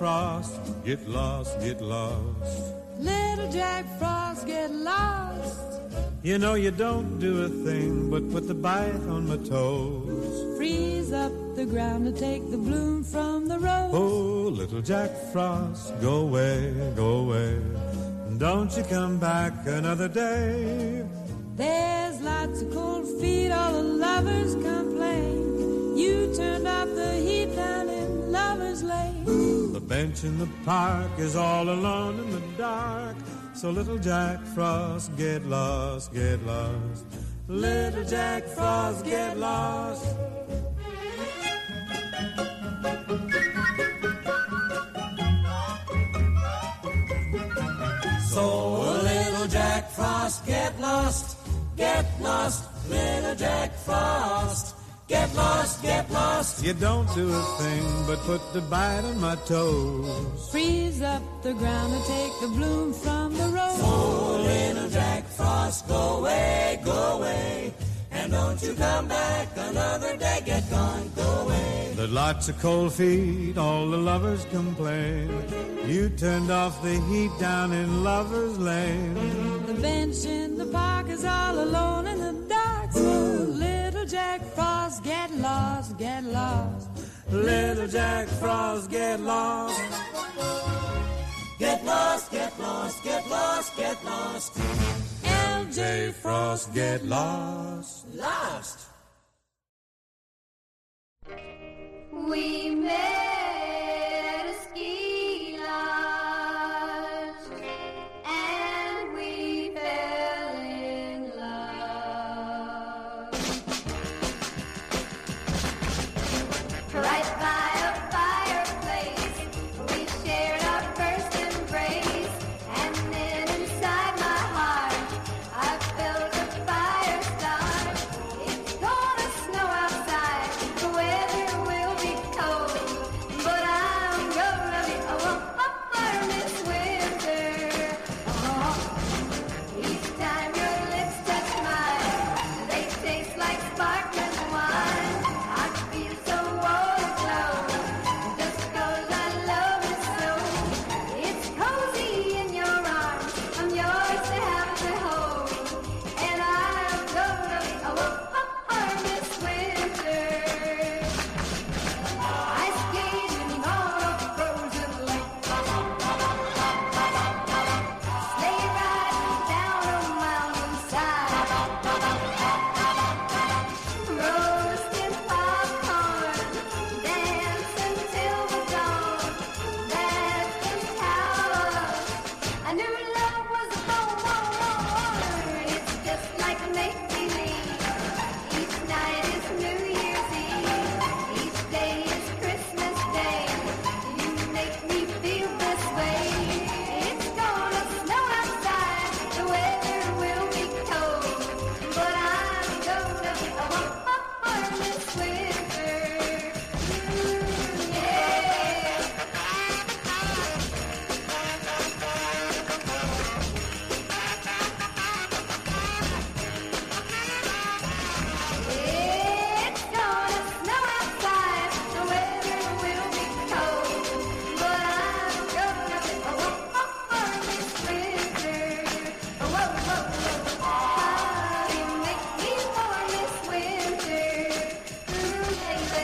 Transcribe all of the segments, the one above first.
Frost, get lost, get lost. Little Jack Frost, get lost. You know you don't do a thing but put the bite on my toes. Freeze up the ground to take the bloom from the rose. Oh, little Jack Frost, go away, go away. Don't you come back another day. There's lots of cold feet, all the lovers complain. You turned off the heat down in Lover's Lane. The bench in the park is all alone in the dark. So little Jack Frost, get lost, get lost. Little Jack Frost, get lost. So little Jack Frost, get lost, get lost. Little Jack Frost, get lost, get lost. You don't do a thing but put the bite on my toes. Freeze up the ground to take the bloom from the rose. So little Jack Frost, go away, go away. And don't you come back another day, get gone, go away. There are lots of cold feet, all the lovers complain. You turned off the heat down in Lover's Lane. The bench in the park is all alone in the dark. So little Jack Frost, get lost, get lost. Little Jack Frost, get lost. Get lost, get lost, get lost, get lost. L.J. Frost, get lost. Lost. We met at a ski lodge and we fell in love. Right by a fireplace, we shared our first embrace, and then inside my heart, I felt a fire start. It's gonna snow outside, the weather will be cold, but I'm gonna be a warmer this winter. Each time your lips touch mine, they taste like sparkling wine. I feel so warm and glow, just 'cause I love you so. It's cozy in your arms, I'm yours to have to hold, and I'm gonna be a warmer this winter. Ice skating on a frozen lake, sleigh riding down a mountainside, roasting popcorn, dancing till the dawn. That's just how I knew love was born. It's just like make-believe. Each night is New Year's Eve. Each day is Christmas Day. You make me feel this way. It's gonna snow outside. The weather will be cold, but I'm gonna be a warmer this winter. Yeah. It's gonna snow outside, the weather will be cold, but I'm gonna be a warmer this winter. Whoa, whoa, whoa, you make me warm this winter. Baby,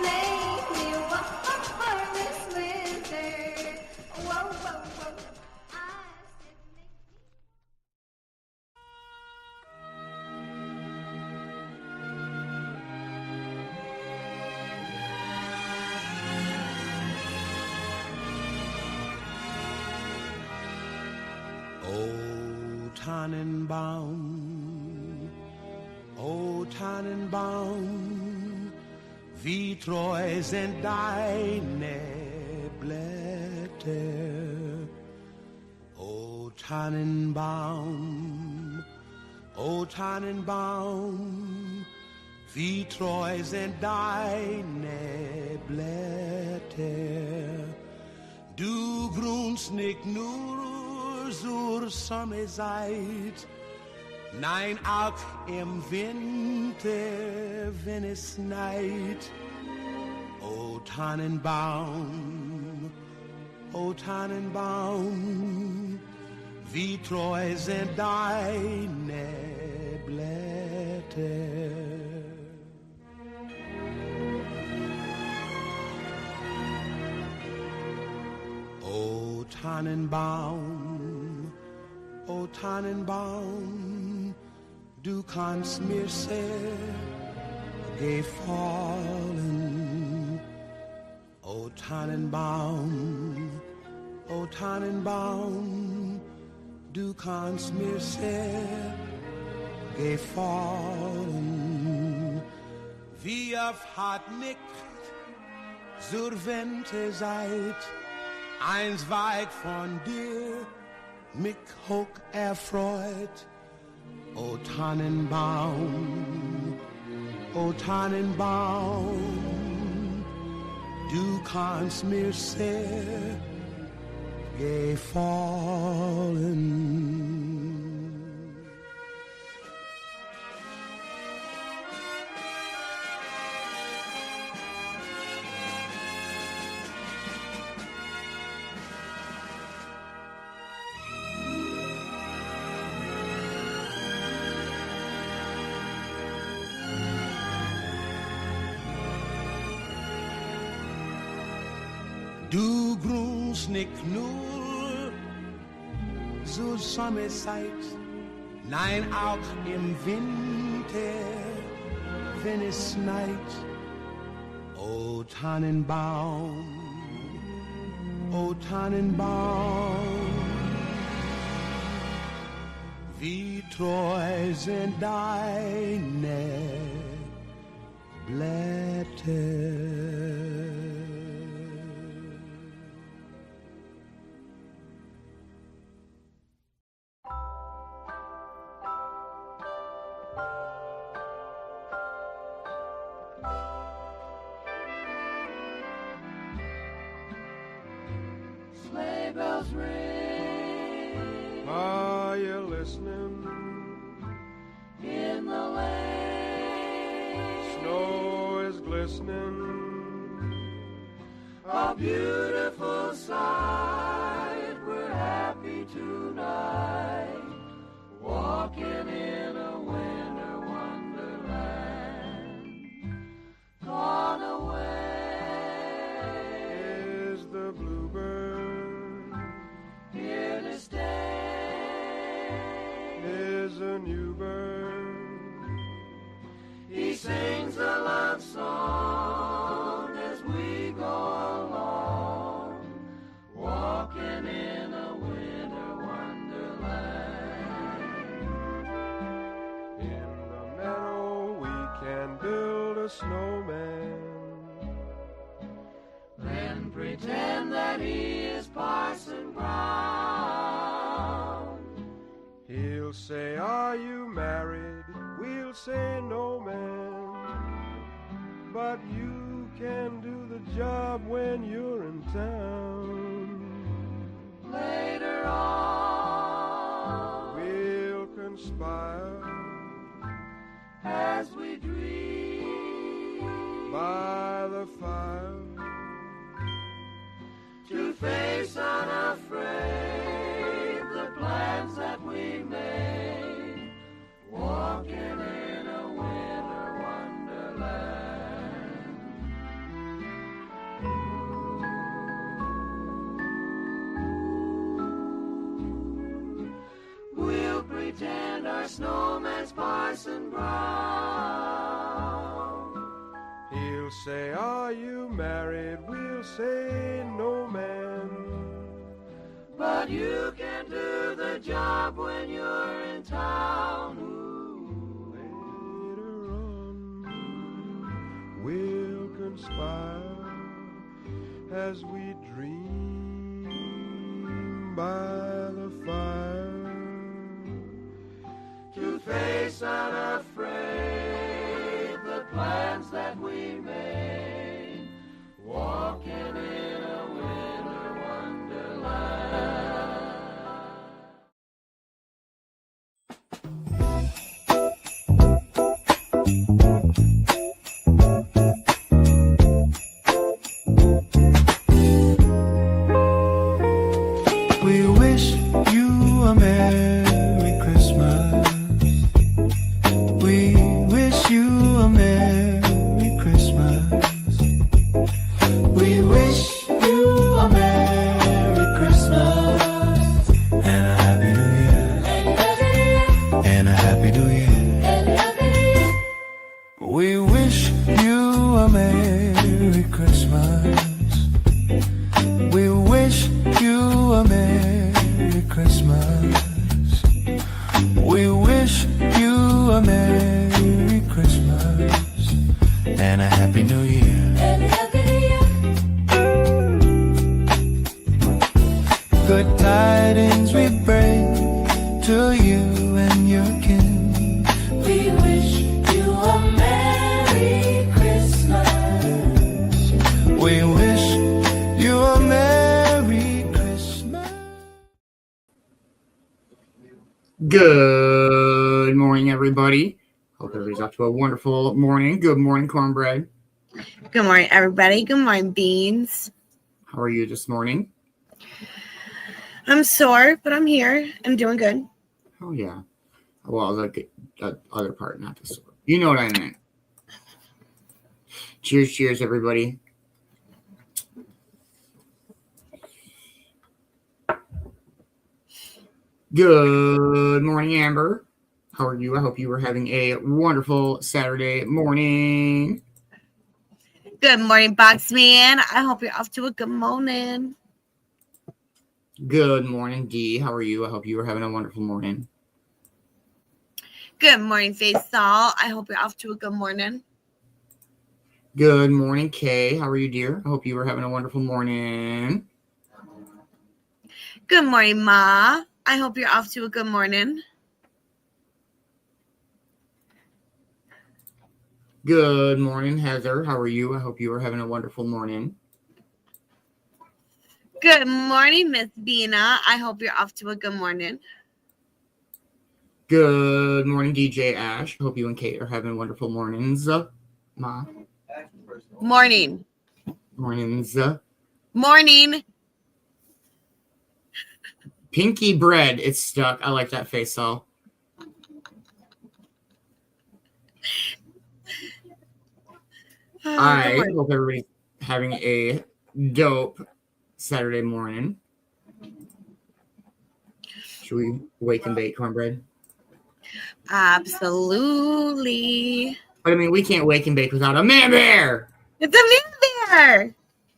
make me warm this winter. Whoa, whoa, whoa, I said make me. O Tannenbaum, wie treu sind deine Blätter. O Tannenbaum, wie treu sind deine Blätter. Du grunst nicht nur zur Sommerzeit, nein, auch im Winter, wenn es schneit. O Tannenbaum, O Tannenbaum, wie treu sind deine Blätter. O Tannenbaum, O Tannenbaum, du kannst mir sehr gefallen. O Tannenbaum, O Tannenbaum, du kannst mir sehr gefallen. Wie oft hat nicht zur Wente seid, eins weit von dir, mich hoch erfreut. O Tannenbaum, O Tannenbaum, du kannst mir sehr gefallen. Du grunst nicht nur zur Sommerzeit, nein auch im Winter, wenn es schneit. O Tannenbaum, O Tannenbaum, wie treu sind deine Blätter. Sleigh bells ring. Are you listening? In the lane. Snow is glistening. A beautiful sight. We're happy tonight. Walking in a winter wonderland. Gone away Is the bluebird? here to stay. Is a new bird? He sings a love song as we go along, walking in a winter wonderland. In the meadow we can build a snowman. Then pretend that he is Parson Brown. He'll say, are you married? We'll say, no, man. But you can do the job when you're in town. Later on, We'll conspire as we dream by the fire to face unafraid the plans that we made, walking in a winter wonderland. We'll pretend our snowman's Parson Brown. He'll say, are you married? We'll say, no, man. But you can do the job when you're in town. Ooh. Later on, we'll conspire as we dream by the fire To face unafraid the plans that we made, walking in a winter wonderland. to you and your kin. We wish you a Merry Christmas. We wish you a Merry Christmas. Good morning, everybody. Hope everybody's off to a wonderful morning. Good morning, Cornbread. Good morning, everybody. Good morning, Beanz. How are you this morning? I'm sore, but I'm here. I'm doing good. Oh, yeah. Well, the other part, not the sore. You know what I meant. Cheers, cheers, everybody. Good morning, Amber. How are you? I hope you were having a wonderful Saturday morning. Good morning, Boxman. I hope you're off to a good morning. Good morning, Dee. How are you? I hope you were having a wonderful morning. Good morning, Faisal. I hope you're off to a good morning. Good morning, Kay. How are you, dear? I hope you were having a wonderful morning. Good morning, Ma. I hope you're off to a good morning. Good morning, Heather. How are you? I hope you are having a wonderful morning. Good morning, Miss Bina. I hope you're off to a good morning. Good morning, DJ Ash. Hope you and Kate are having wonderful mornings. Ma. Morning. Mornings. Morning. Pinky bread. It's stuck. I like that face, all. I hope everybody's having a dope Saturday morning. Should we wake and bake cornbread? Absolutely. But I mean, we can't wake and bake without a man bear. It's a man bear.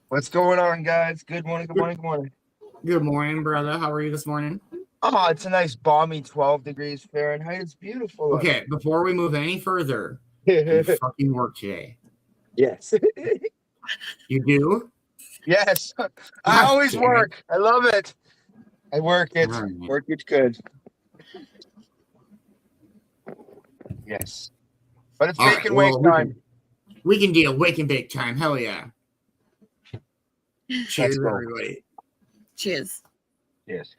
What's going on, guys? Good morning, good morning, good morning. Good morning, brother. How are you this morning? Oh, it's a nice balmy 12 degrees Fahrenheit. It's beautiful. Okay, before we move any further, you fucking work today. Yes. You do? Yes. I always work. I love it. I work it. Right. Work it good. Yes. But it's All bake and right, wake well, time. We can deal wake and bake time. Hell yeah. Cheers, go. everybody. Cheers. Yes.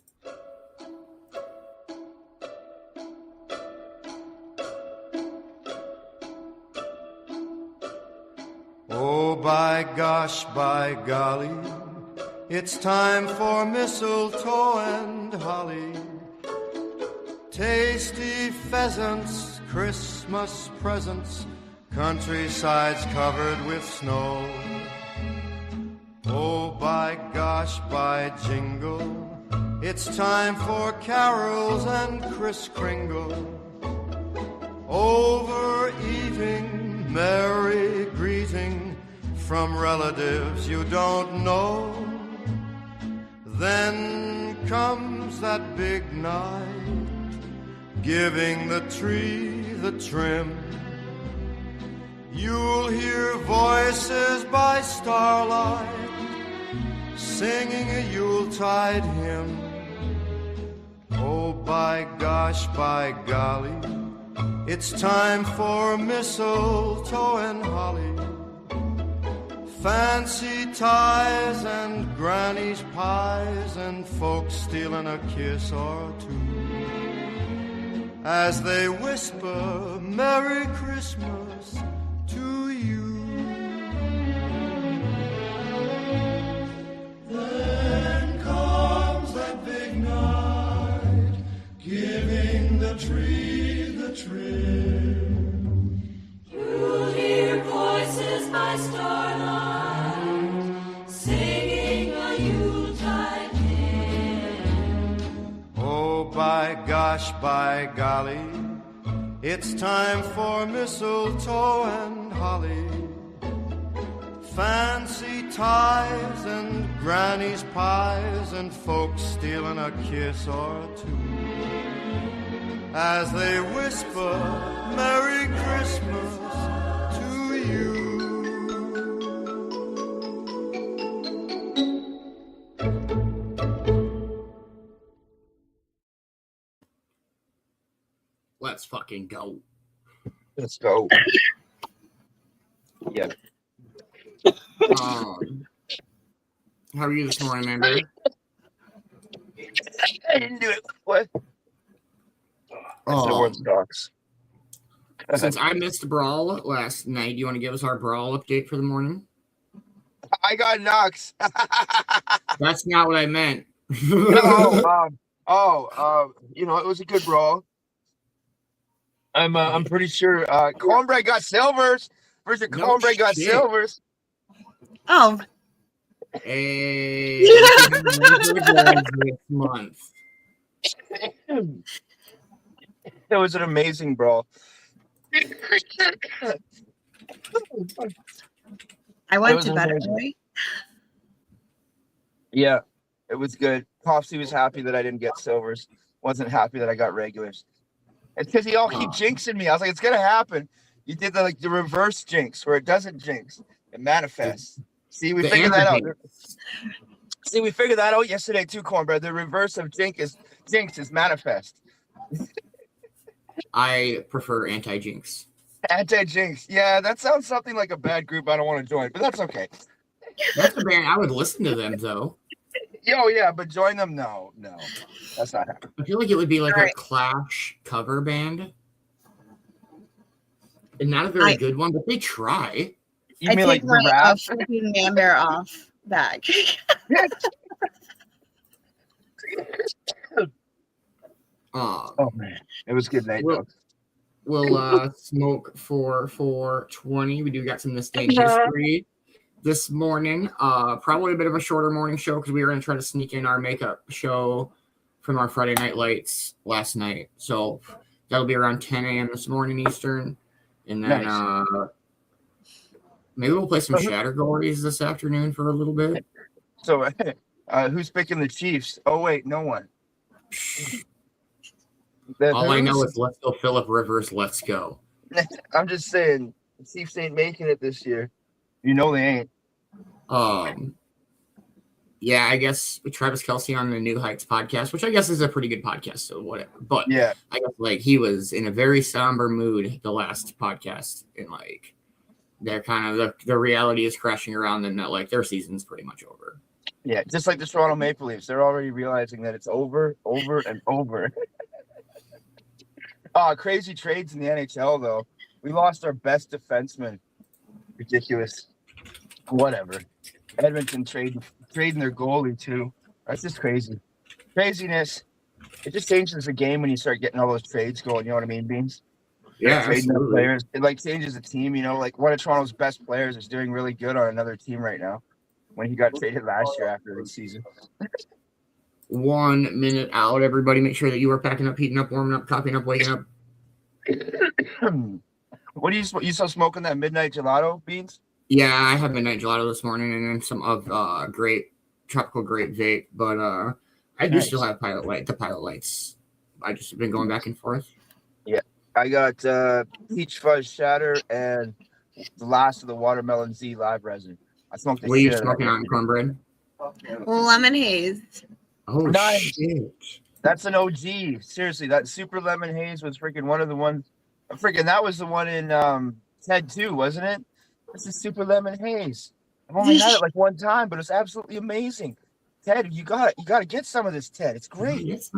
Oh, by gosh, by golly, it's time for mistletoe and holly. Tasty pheasants, Christmas presents, countrysides covered with snow. Oh, by gosh, by jingle, it's time for carols and Kris Kringle. Overeating, merry greeting from relatives you don't know. Then comes that big night, giving the tree the trim. You'll hear voices by starlight, singing a Yuletide hymn. Oh, by gosh, by golly, it's time for mistletoe and holly. Fancy ties and granny's pies and folks stealing a kiss or two as they whisper Merry Christmas to you. Then comes that big night, giving the tree the trim. You'll hear voices by starlight, singing a Yuletide hymn. Oh, by gosh, by golly, it's time for mistletoe and holly. Fancy ties and granny's pies and folks stealing a kiss or two as they whisper Merry Christmas to you. Let's fucking go. Let's go. Yeah. How are you this morning, Amber? I didn't do it. What? I said word stocks. Since I missed Brawl last night, do you want to give us our Brawl update for the morning? I got knocks. That's not what I meant. It was a good brawl. I'm pretty sure Cornbread got silvers. Versus Cornbread got silvers. Oh. This month. It was an amazing brawl. I went to bed early. Yeah, it was good. Popsy was happy that I didn't get silvers. Wasn't happy that I got regulars. It's because y'all keep jinxing me. I was like, it's gonna happen. You did the reverse jinx where it doesn't jinx, it manifests. See, we figured that out. See, we figured that out yesterday too, Cornbread. The reverse of jinx is manifest. I prefer anti-jinx. Anti-jinx. Yeah, that sounds something like a bad group I don't want to join, but that's okay. That's a band. I would listen to them though. Oh yeah, but join them? No, that's not happening. I feel like it would be like a Clash cover band, and not a very good one, but they try. You mean like the rap? Flipping Amber off back. Oh man, it was good night. We'll smoke for 420. We do got some distinct history this morning. Probably a bit of a shorter morning show because we were going to try to sneak in our makeup show from our Friday Night Lights last night. So that'll be around 10 a.m. this morning Eastern. And then maybe we'll play some Shattergories this afternoon for a little bit. So who's picking the Chiefs? Oh, wait, no one. All I know is let's go Phillip Rivers, let's go. I'm just saying, the Chiefs ain't making it this year. You know they ain't. Yeah, I guess Travis Kelce on the New Heights podcast, which I guess is a pretty good podcast, so whatever. But yeah, I guess like he was in a very somber mood the last podcast, and like they're kind of the reality is crashing around them that like their season's pretty much over. Yeah, just like the Toronto Maple Leafs, they're already realizing that it's over and over. Crazy trades in the NHL though. We lost our best defenseman. Ridiculous. Whatever. Edmonton trading their goalie too. That's just crazy. Craziness. It just changes the game when you start getting all those trades going. You know what I mean, Beanz? Yeah, trading their players. It like changes the team. You know, like one of Toronto's best players is doing really good on another team right now. When he got traded last year after the season. 1 minute out. Everybody, make sure that you are packing up, heating up, warming up, copying up, waking up. What are you still smoking that midnight gelato, Beanz? Yeah, I had midnight gelato this morning and then some of tropical grape vape, but I do still have the Pilot Lights. I just have been going back and forth. Yeah, I got peach fuzz shatter and the last of the watermelon Z live resin. I smoked the What are you smoking on, Cornbread? Lemon haze. Oh, nice. Shit. That's an OG. Seriously, that super lemon haze was freaking one of the ones. That was the one in Ted 2, wasn't it? This is super lemon haze. I've only had it like one time, but it's absolutely amazing. Ted, you gotta get some of this, Ted. It's great.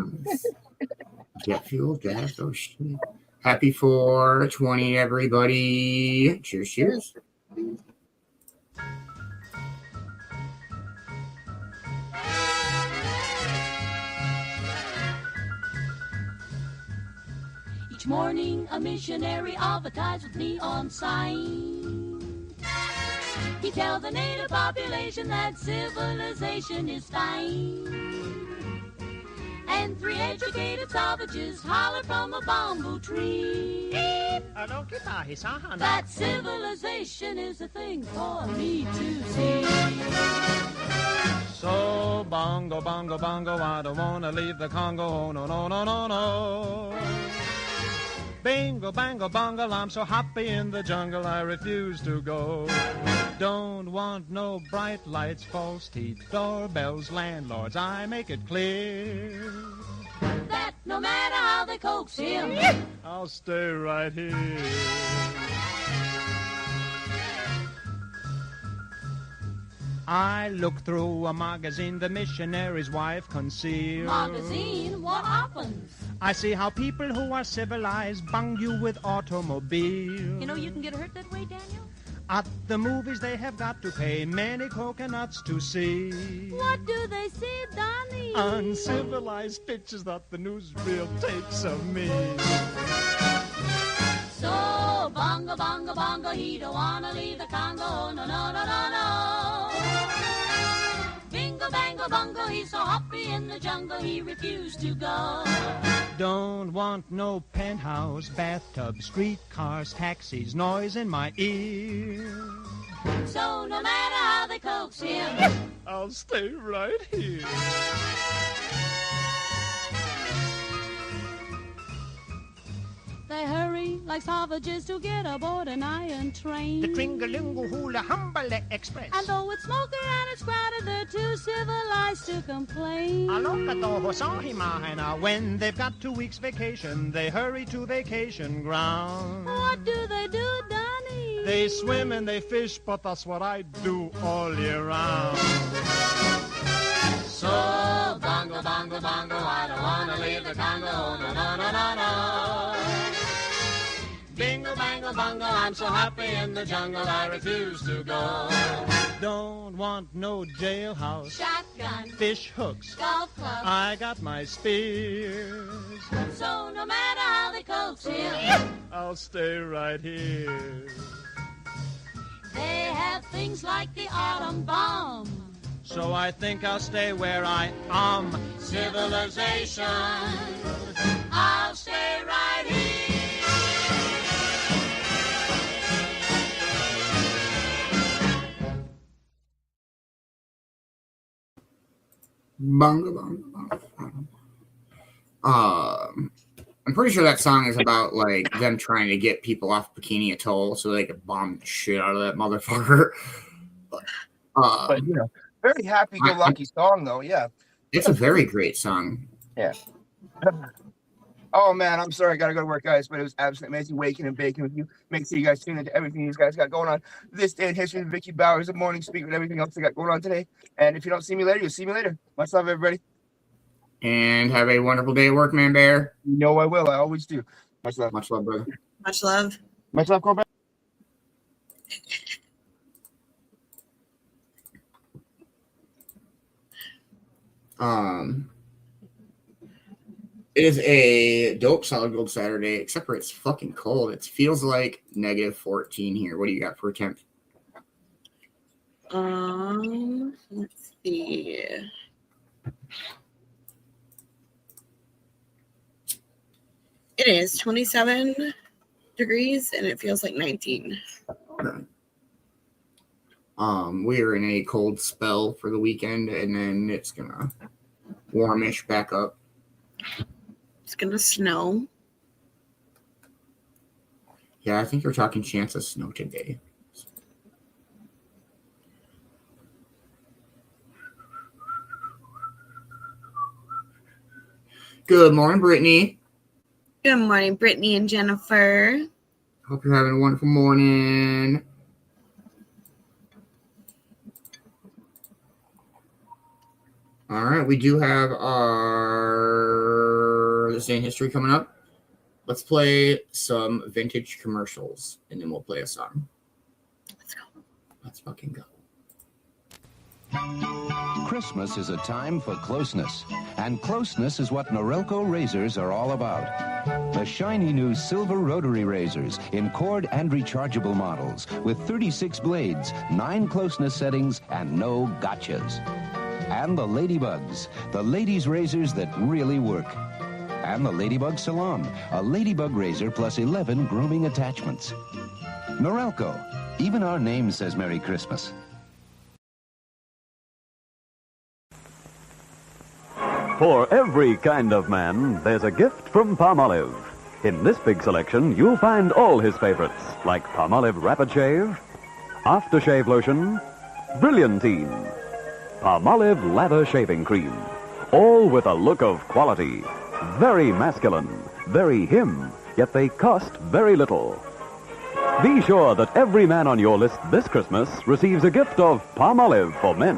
Get fuel, gas. Oh shit! Happy 420, everybody! Cheers, cheers. Each morning, a missionary advertised with neon sign. He tells the native population that civilization is fine. And 3 educated savages holler from a bamboo tree that civilization is a thing for me to see. So bongo, bongo, bongo, I don't wanna leave the Congo, oh, no, no, no, no, no. Bingo, bango, bongo, I'm so happy in the jungle, I refuse to go. Don't want no bright lights, false teeth, doorbells, landlords, I make it clear that no no matter how they coax him, I'll stay right here. I look through a magazine the missionary's wife concealed. magazine, what happens? I see how people who are civilized bung you with automobiles. You know you can get hurt that way, Daniel? At the movies they have got to pay many coconuts to see. What do they see, Donnie? Uncivilized pictures that the newsreel takes of me. So, bongo, bongo, bongo, he don't wanna leave the Congo, no, no, no, no, no. Bingo, bango, bongo, he's so happy in the jungle, he refused to go. Don't want no penthouse, bathtub, streetcars, taxis, noise in my ear. So, no matter how they coax him, I'll stay right here. They hurry like savages to get aboard an iron train. The Tringalingo Hula Humbale Express. And though it's smoky and it's crowded, they're too civilized to complain. When they've got 2 weeks vacation, they hurry to vacation ground. What do they do, Donnie? They swim and they fish, but that's what I do all year round. so, bongo, bongo, bongo, I don't wanna leave the Congo, no, no, no, no, no. Bingo, bango, bongo, I'm so happy in the jungle, I refuse to go. Don't want no jailhouse, Shotgun, fish hooks, golf club, I got my spears. so no matter how they coax him, I'll stay right here. they have things like the atom bomb. So I think I'll stay where I am. Civilization, I'll stay right here. Bunga, bunga, bunga, bunga. I'm pretty sure that song is about like them trying to get people off Bikini Atoll so they could bomb the shit out of that motherfucker. But you know, very happy-go-lucky song though. Yeah, It's a very great song. yeah. Oh man, I'm sorry, I gotta go to work, guys. But it was absolutely amazing waking and baking with you. Make sure you guys tune into everything these guys got going on this day in history. Vicki Bowers, the morning speaker, and everything else they got going on today. And if you don't see me later, you'll see me later. Much love, everybody. And have a wonderful day at work, man bear. You know I will. I always do. Much love. Much love, brother. Much love. Much love, Cornbread. It is a dope solid gold Saturday, except for it's fucking cold. It feels like -14 here. What do you got for a temp? Let's see. It is 27 degrees and it feels like 19. Okay. We are in a cold spell for the weekend, and then it's gonna warmish back up. It's gonna snow. Yeah, I think you're talking chance of snow today. Good morning, Brittany. Good morning, Brittany and Jennifer. Hope you're having a wonderful morning. All right, we do have our This Day in History coming up. Let's play some vintage commercials, and then we'll play a song. Let's go. Let's fucking go. Christmas is a time for closeness, and closeness is what Norelco razors are all about. The shiny new silver rotary razors in cord and rechargeable models with 36 blades, 9 closeness settings, and no gotchas. And the Ladybugs, the ladies' razors that really work. And the Ladybug Salon, a ladybug razor plus 11 grooming attachments. Norelco, even our name says Merry Christmas. For every kind of man, there's a gift from Palmolive. In this big selection, you'll find all his favorites, like Palmolive Rapid Shave, Aftershave Lotion, Brilliantine, Palmolive Lather Shaving Cream, all with a look of quality, Very masculine, very him, yet they cost very little. Be sure that every man on your list this Christmas receives a gift of Palmolive for men.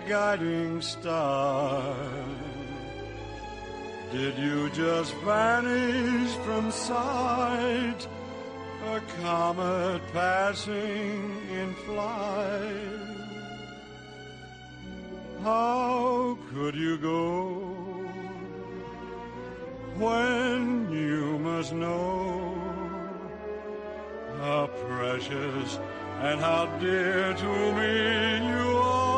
Guiding star, did you just vanish from sight, a comet passing in flight? How could you go when you must know how precious and how dear to me you are?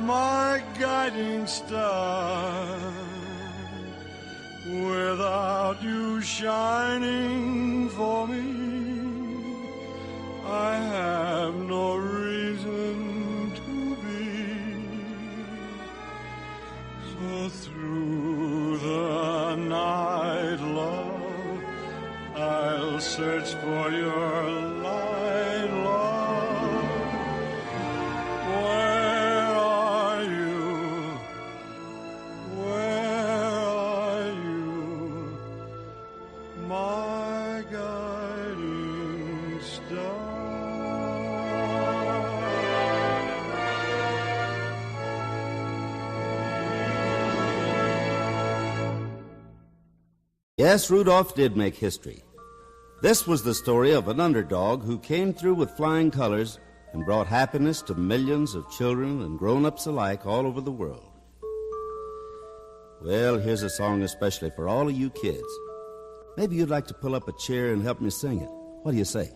My guiding star, without you shining for me, I have no reason to be. So through the night, love, I'll search for your light, love. Yes, Rudolph did make history. This was the story of an underdog who came through with flying colors and brought happiness to millions of children and grown-ups alike all over the world. Well, here's a song especially for all of you kids. Maybe you'd like to pull up a chair and help me sing it. What do you say?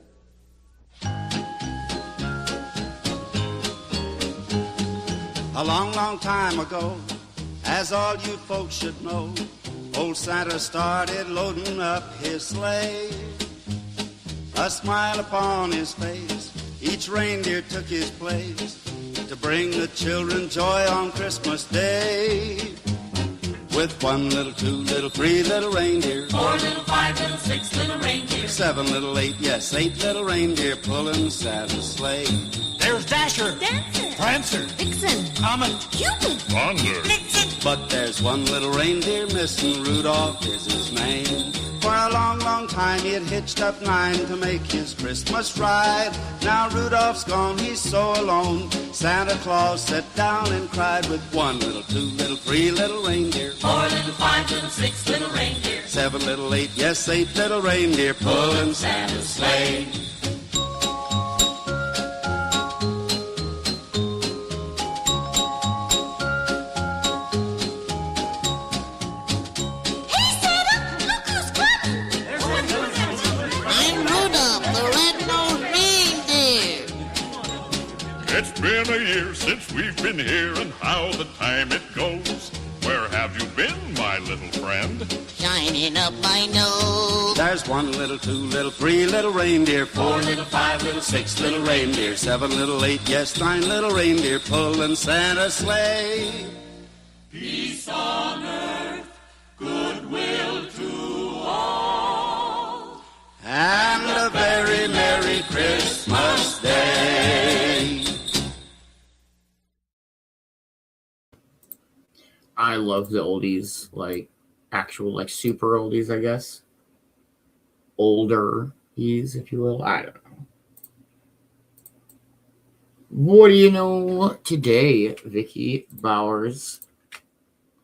A long, long time ago, as all you folks should know, old Santa started loading up his sleigh. A smile upon his face, each reindeer took his place to bring the children joy on Christmas Day. With 1 little, 2 little, 3 little reindeer, 4 little, 5 little, 6 little reindeer, 7 little, 8, yes, 8 little reindeer pulling Santa's sleigh. There's Dasher, Dancer, Prancer, Vixen, Comet, Cupid, Thunder, Blitzen. But there's 1 little reindeer missing, Rudolph is his name. For a long, long time he had hitched up 9 to make his Christmas ride. Now Rudolph's gone, he's so alone. Santa Claus sat down and cried with 1 little, 2 little, 3 little reindeer, 4 little, 5 little, 6 little reindeer, 7 little, 8, yes, 8 little reindeer pulling Santa's sleigh. It's been a year since we've been here, and how the time it goes. Where have you been, my little friend? shining up my nose. There's 1 little, 2 little, 3 little reindeer, 4 little, 5 little, 6 little reindeer, 7 little, 8, yes, 9 little reindeer pulling Santa's sleigh. Peace on earth, goodwill to all, and a very Merry Christmas Day. I love the oldies, like actual, like super oldies, I guess. Older-ies, if you will. I don't know. What do you know today, Vicki Bowers?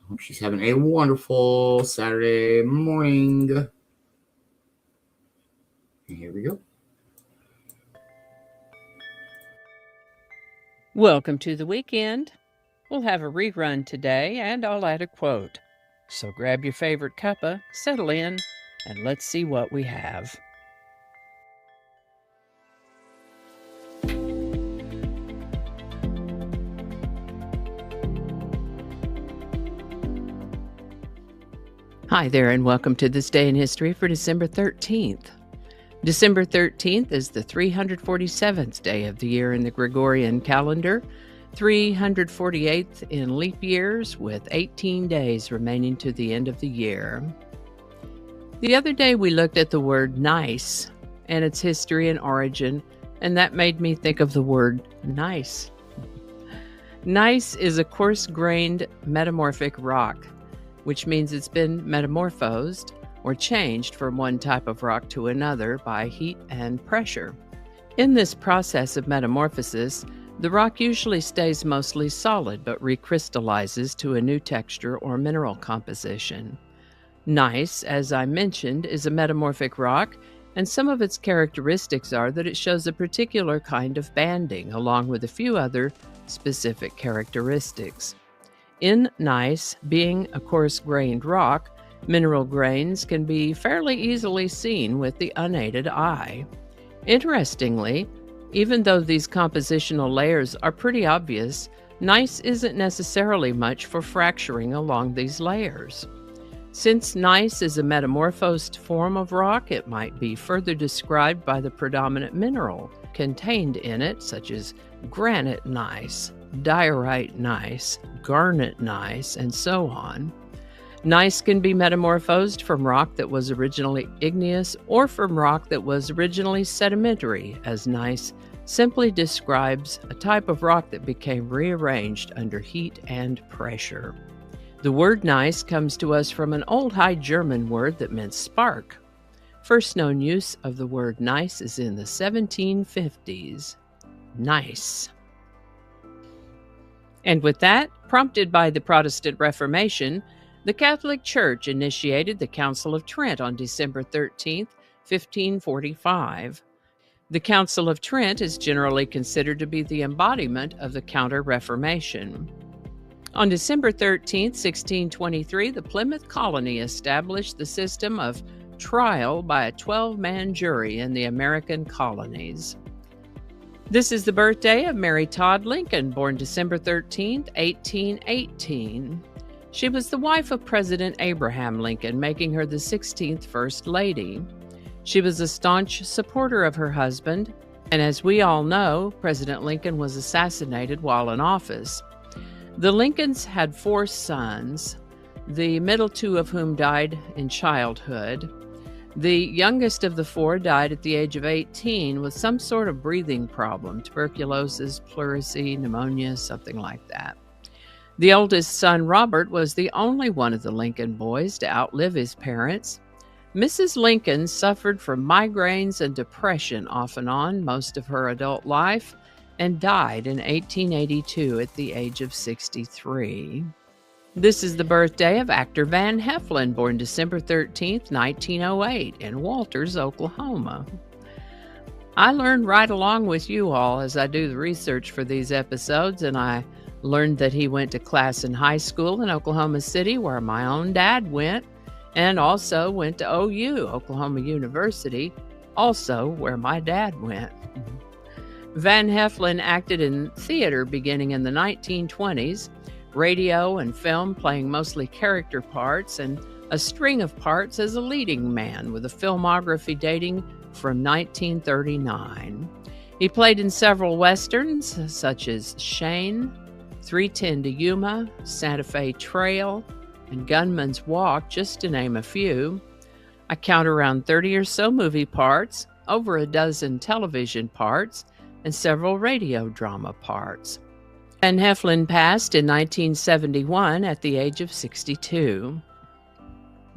Hope she's having a wonderful Saturday morning. Here we go. Welcome to the weekend. We'll have a rerun today, and I'll add a quote. So grab your favorite cuppa, settle in, and let's see what we have. Hi there, and welcome to This Day in History for December 13th. December 13th is the 347th day of the year in the Gregorian calendar, 348th in leap years, with 18 days remaining to the end of the year. The other day we looked at the word nice and its history and origin, and that made me think of the word nice. Gneiss is a coarse-grained metamorphic rock, which means it's been metamorphosed or changed from one type of rock to another by heat and pressure. In this process of metamorphosis, the rock usually stays mostly solid but recrystallizes to a new texture or mineral composition. Gneiss, as I mentioned, is a metamorphic rock, and some of its characteristics are that it shows a particular kind of banding, along with a few other specific characteristics. In gneiss, being a coarse-grained rock, mineral grains can be fairly easily seen with the unaided eye. Interestingly, even though these compositional layers are pretty obvious, gneiss isn't necessarily much for fracturing along these layers. Since gneiss is a metamorphosed form of rock, it might be further described by the predominant mineral contained in it, such as granite gneiss, diorite gneiss, garnet gneiss, and so on. Gneiss can be metamorphosed from rock that was originally igneous or from rock that was originally sedimentary, as gneiss simply describes a type of rock that became rearranged under heat and pressure. The word gneiss comes to us from an old High German word that meant spark. First known use of the word gneiss is in the 1750s. Nice. And with that, prompted by the Protestant Reformation, the Catholic Church initiated the Council of Trent on December 13, 1545. The Council of Trent is generally considered to be the embodiment of the Counter-Reformation. On December 13, 1623, the Plymouth Colony established the system of trial by a 12-man jury in the American colonies. This is the birthday of Mary Todd Lincoln, born December 13, 1818. She was the wife of President Abraham Lincoln, making her the 16th First Lady. She was a staunch supporter of her husband, and as we all know, President Lincoln was assassinated while in office. The Lincolns had 4 sons, the middle 2 of whom died in childhood. The youngest of the 4 died at the age of 18 with some sort of breathing problem, tuberculosis, pleurisy, pneumonia, something like that. The oldest son, Robert, was the only one of the Lincoln boys to outlive his parents. Mrs. Lincoln suffered from migraines and depression off and on most of her adult life and died in 1882 at the age of 63. This is the birthday of actor Van Heflin, born December 13, 1908, in Walters, Oklahoma. I learned right along with you all as I do the research for these episodes, and I learned that he went to class in high school in Oklahoma City, where my own dad went, and also went to OU, Oklahoma University, also where my dad went. Van Heflin acted in theater beginning in the 1920s, radio and film playing mostly character parts, and a string of parts as a leading man with a filmography dating from 1939. He played in several westerns such as Shane, 310 to Yuma, Santa Fe Trail, and Gunman's Walk, just to name a few. I count around 30 or so movie parts, over a dozen television parts, and several radio drama parts. Van Heflin passed in 1971 at the age of 62.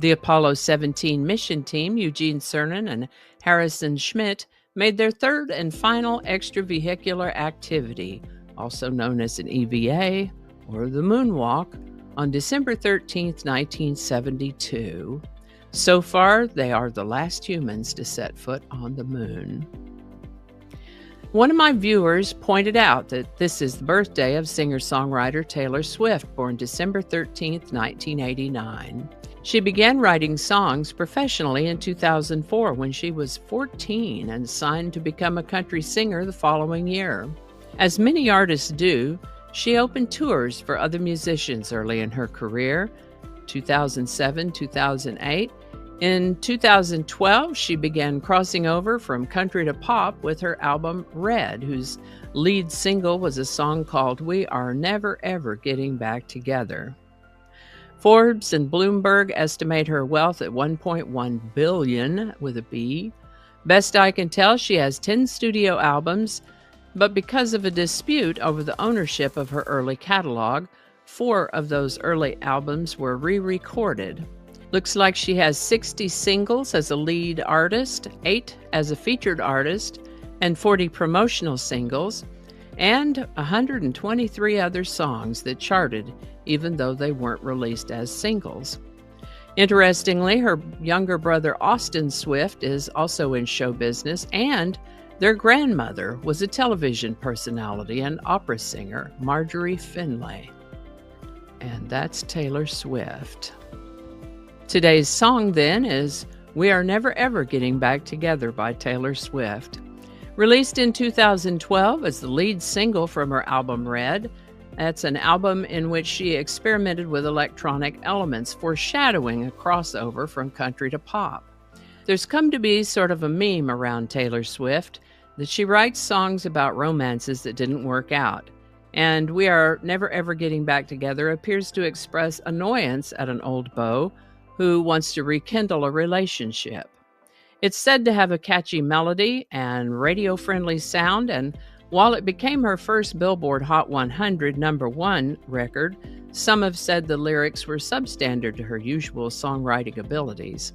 The Apollo 17 mission team, Eugene Cernan and Harrison Schmitt, made their third and final extravehicular activity, also known as an EVA, or the moonwalk, on December 13, 1972. So far, they are the last humans to set foot on the moon. One of my viewers pointed out that this is the birthday of singer-songwriter Taylor Swift, born December 13, 1989. She began writing songs professionally in 2004 when she was 14 and signed to become a country singer the following year. As many artists do, she opened tours for other musicians early in her career, 2007, 2008. In 2012, she began crossing over from country to pop with her album Red, whose lead single was a song called We Are Never Ever Getting Back Together. Forbes and Bloomberg estimate her wealth at $1.1 billion with a B. Best I can tell, she has 10 studio albums, but because of a dispute over the ownership of her early catalog, 4 of those early albums were re-recorded. Looks like she has 60 singles as a lead artist, 8 as a featured artist, and 40 promotional singles, and 123 other songs that charted even though they weren't released as singles. Interestingly, her younger brother Austin Swift is also in show business, and their grandmother was a television personality and opera singer, Marjorie Finlay. And that's Taylor Swift. Today's song, then, is We Are Never Ever Getting Back Together by Taylor Swift. Released in 2012 as the lead single from her album Red, that's an album in which she experimented with electronic elements, foreshadowing a crossover from country to pop. There's come to be sort of a meme around Taylor Swift that she writes songs about romances that didn't work out. And We Are Never Ever Getting Back Together appears to express annoyance at an old beau who wants to rekindle a relationship. It's said to have a catchy melody and radio-friendly sound, and while it became her first Billboard Hot 100 #1 record, some have said the lyrics were substandard to her usual songwriting abilities.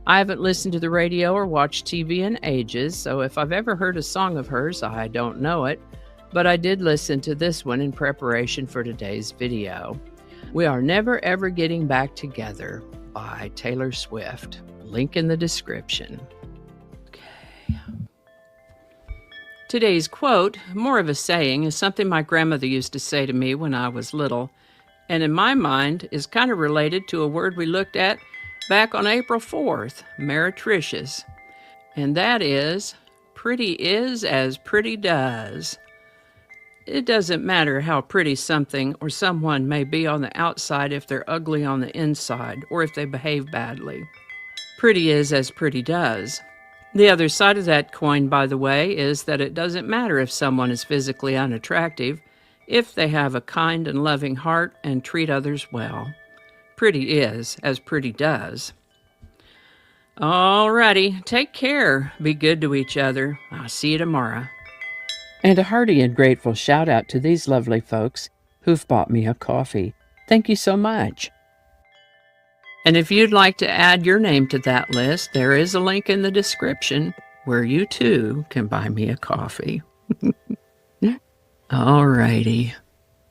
I haven't listened to the radio or watched TV in ages, so if I've ever heard a song of hers, I don't know it, but I did listen to this one in preparation for today's video. We Are Never Ever Getting Back Together by Taylor Swift. Link in the description. Okay. Today's quote, more of a saying, is something my grandmother used to say to me when I was little, and in my mind is kind of related to a word we looked at back on April 4th, meretricious, and that is, pretty is as pretty does. It doesn't matter how pretty something or someone may be on the outside if they're ugly on the inside or if they behave badly. Pretty is as pretty does. The other side of that coin, by the way, is that it doesn't matter if someone is physically unattractive if they have a kind and loving heart and treat others well. Pretty is as pretty does. Alrighty, take care. Be good to each other. I'll see you tomorrow. And a hearty and grateful shout out to these lovely folks who've bought me a coffee. Thank you so much. And if you'd like to add your name to that list, there is a link in the description where you too can buy me a coffee. Alrighty.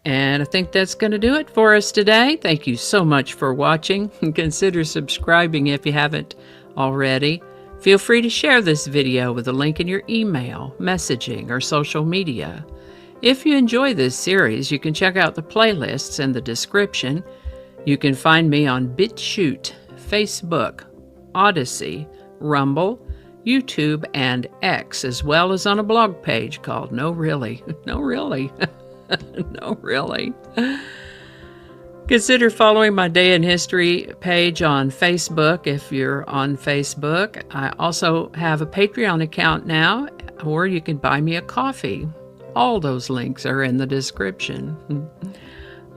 And I think that's going to do it for us today. Thank you so much for watching. Consider subscribing if you haven't already. Feel free to share this video with a link in your email, messaging, or social media. If you enjoy this series, you can check out the playlists in the description. You can find me on BitChute, Facebook, Odyssey, Rumble, YouTube, and X, as well as on a blog page called No Really. No Really. No Really. Consider following my Day in History page on Facebook if you're on Facebook. I also have a Patreon account now, or you can buy me a coffee. All those links are in the description.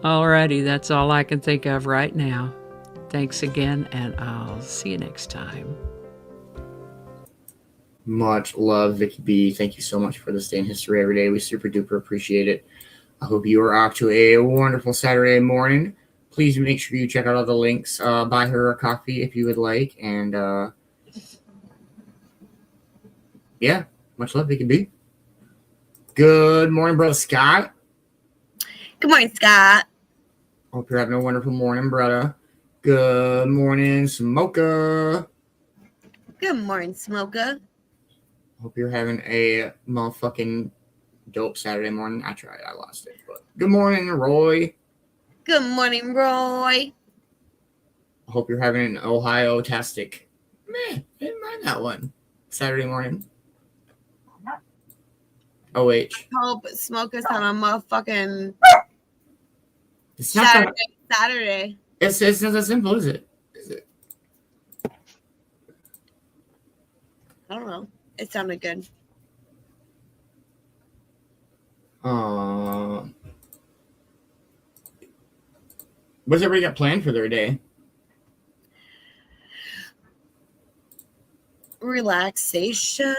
Alrighty, that's all I can think of right now. Thanks again, and I'll see you next time. Much love, Vicki B. Thank you so much for this Day in History every day. We super duper appreciate it. I hope you are off to a wonderful Saturday morning. Please make sure you check out all the links. Buy her a coffee if you would like. And yeah, much love, Vicki B. Good morning, brother Scott. Good morning, Scott. Hope you're having a wonderful morning, brother. Good morning, Smoker. Good morning, Smoker. Hope you're having a motherfucking dope Saturday morning. I tried. I lost it. But good morning, Roy. Good morning, Roy. I hope you're having an Ohio-tastic. Meh, didn't mind that one. Saturday morning. OH. Hope Smoker's on a motherfucking It's not Saturday. It's not as simple, is it? I don't know. It sounded good. What's everybody got planned for their day? Relaxation.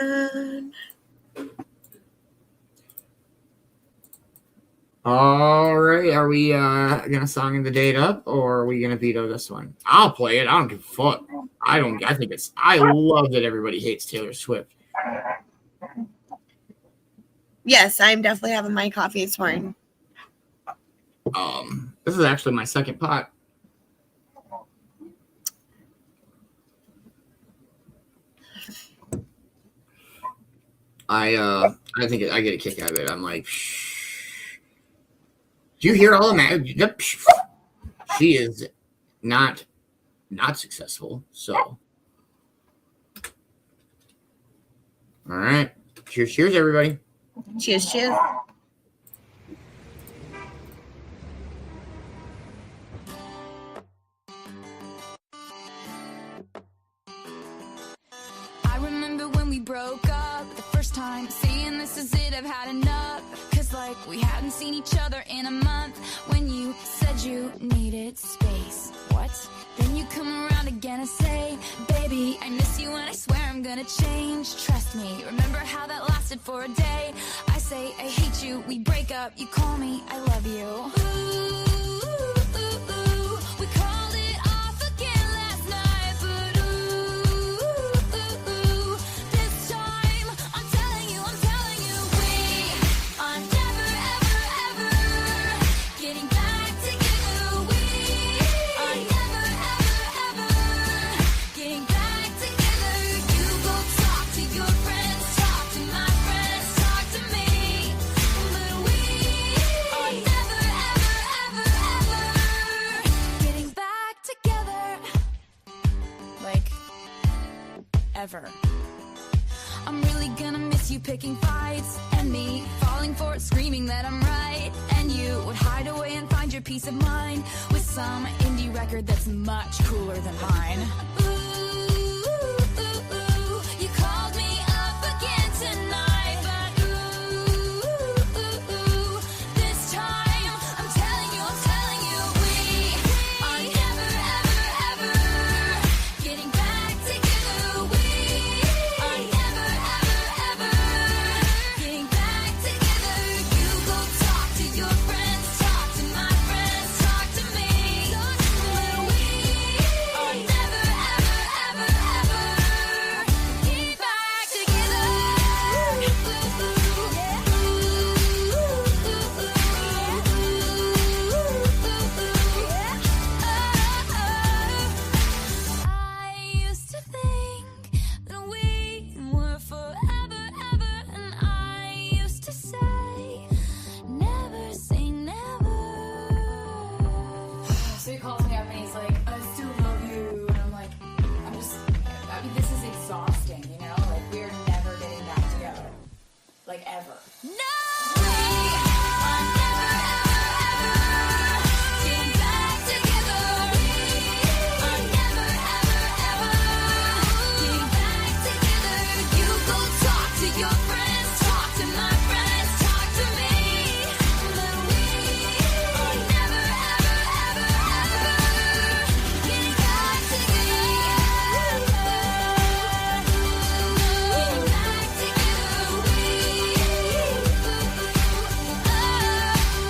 All right. Are we gonna song the date up, or are we gonna veto this one? I'll play it. I don't give a fuck. I love that everybody hates Taylor Swift. Yes, I'm definitely having my coffee this morning. This is actually my second pot. I think I get a kick out of it. I'm like, do you hear all of that? She is not successful. So, all right, cheers, everybody. Cheers. I remember when we broke up the first time, saying this is it, I've had enough. Cause like we hadn't seen each other in a month. When you said you needed space, what? Then you come around again and say, baby, I miss you and I swear I'm gonna change. Trust me, remember how that lasted for a day? I say I hate you, we break up, you call me, I love you. Ooh. We called it off again last night, but this time I'm telling you, we are never, ever, ever getting back together. We are never, ever, ever getting back together. You go talk to your friends, talk to my friends, talk to me, but we are never, ever, ever getting back together. Like, ever. I'm really gonna miss you picking fights, and me falling for it, screaming that I'm right. And you would hide away and find your peace of mind with some indie record that's much cooler than mine. You called me up again tonight, but this time I'm telling you, we are never, ever, ever getting back together. We are never, ever, ever getting back together. You go talk to your friends, talk to my friends, talk to me, but we are never, ever, ever get back together. I used to think that we were forever, ever, and I used to say, never say never. So he calls me up and he's like, I still love you. And I'm like, I mean, this is exhausting, you know? Like, we're never getting back together. Like, ever. No! We are never, ever, ever getting back together. We are never, ever, ever getting back together. You go talk to your friends, talk to my friends, talk to me, but we are never, ever, ever, ever getting back together. Getting back together. We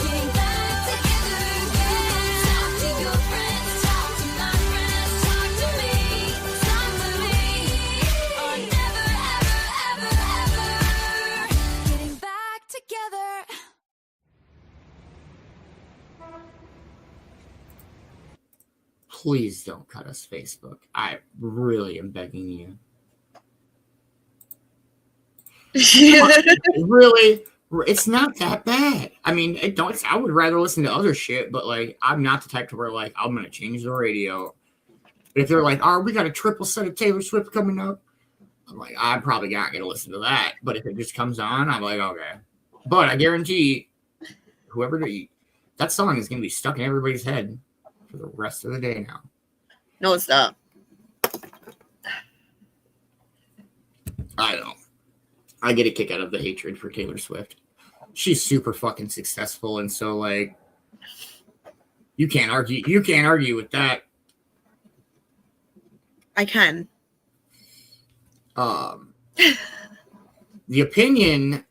getting back together. Talk to your friends, talk to my friends, talk to me, talk to me. Are never, ever, ever, ever getting back together. Please don't cut us, Facebook. I really am begging you. Really, it's not that bad. I mean, I would rather listen to other shit, but like, I'm not the type to where like I'm gonna change the radio. But if they're like, "Oh, we got a triple set of Taylor Swift coming up," I'm like, I'm probably not gonna listen to that. But if it just comes on, I'm like, okay. But I guarantee, that song is gonna be stuck in everybody's head. for the rest of the day now. No, it's not. I don't know. I get a kick out of the hatred for Taylor Swift. She's super fucking successful, and so like you can't argue with that. I can. The opinion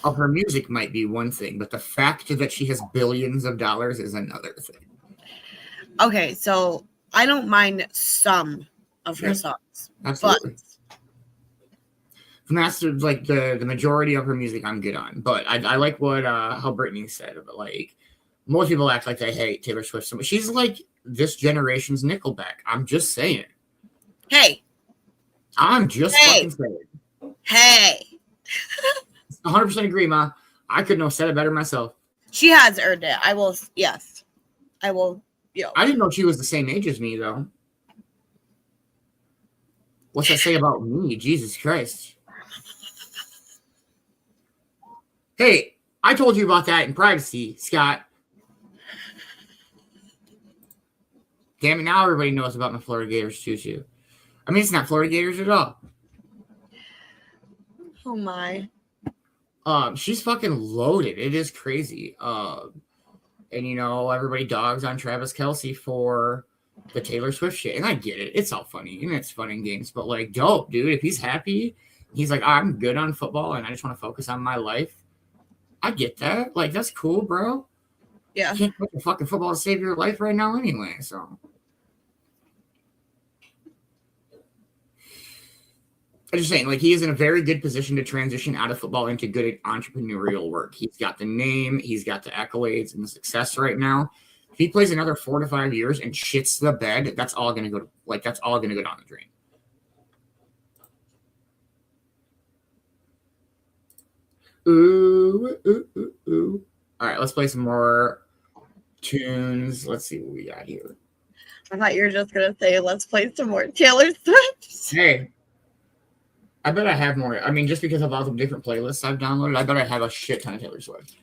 of her music might be one thing, but the fact that she has billions of dollars is another thing. Okay, so I don't mind some of her songs. Absolutely. That's like the majority of her music I'm good on. But I like what how Brittany said about like most people act like they hate Taylor Swift so much. She's like this generation's Nickelback. I'm just saying. Hey. I'm just fucking saying. Hey. 100% agree, Ma. I couldn't have said it better myself. She has earned it. I will. Yes. I will. I didn't know she was the same age as me, though. What's that say about me? Jesus Christ. Hey, I told you about that in privacy, Scott. Damn it, now everybody knows about my Florida Gators too. I mean, it's not Florida Gators at all. Oh my. She's fucking loaded. It is crazy. And you know, everybody dogs on Travis Kelce for the Taylor Swift shit. And I get it. It's all funny and it's fun in games. But like, dope, dude. If he's happy, he's like, I'm good on football and I just want to focus on my life. I get that. Like, that's cool, bro. Yeah. You can't play fucking football to save your life right now anyway, so. I'm just saying, like, he is in a very good position to transition out of football into good entrepreneurial work. He's got the name, he's got the accolades and the success right now. If he plays another 4 to 5 years and shits the bed, that's all gonna go down the drain. Ooh, ooh, ooh, ooh. All right, let's play some more tunes. Let's see what we got here. I thought you were just gonna say, let's play some more Taylor Swift. Hey, I bet I have more. I mean, just because of all the different playlists I've downloaded, I bet I have a shit ton of Taylor Swift.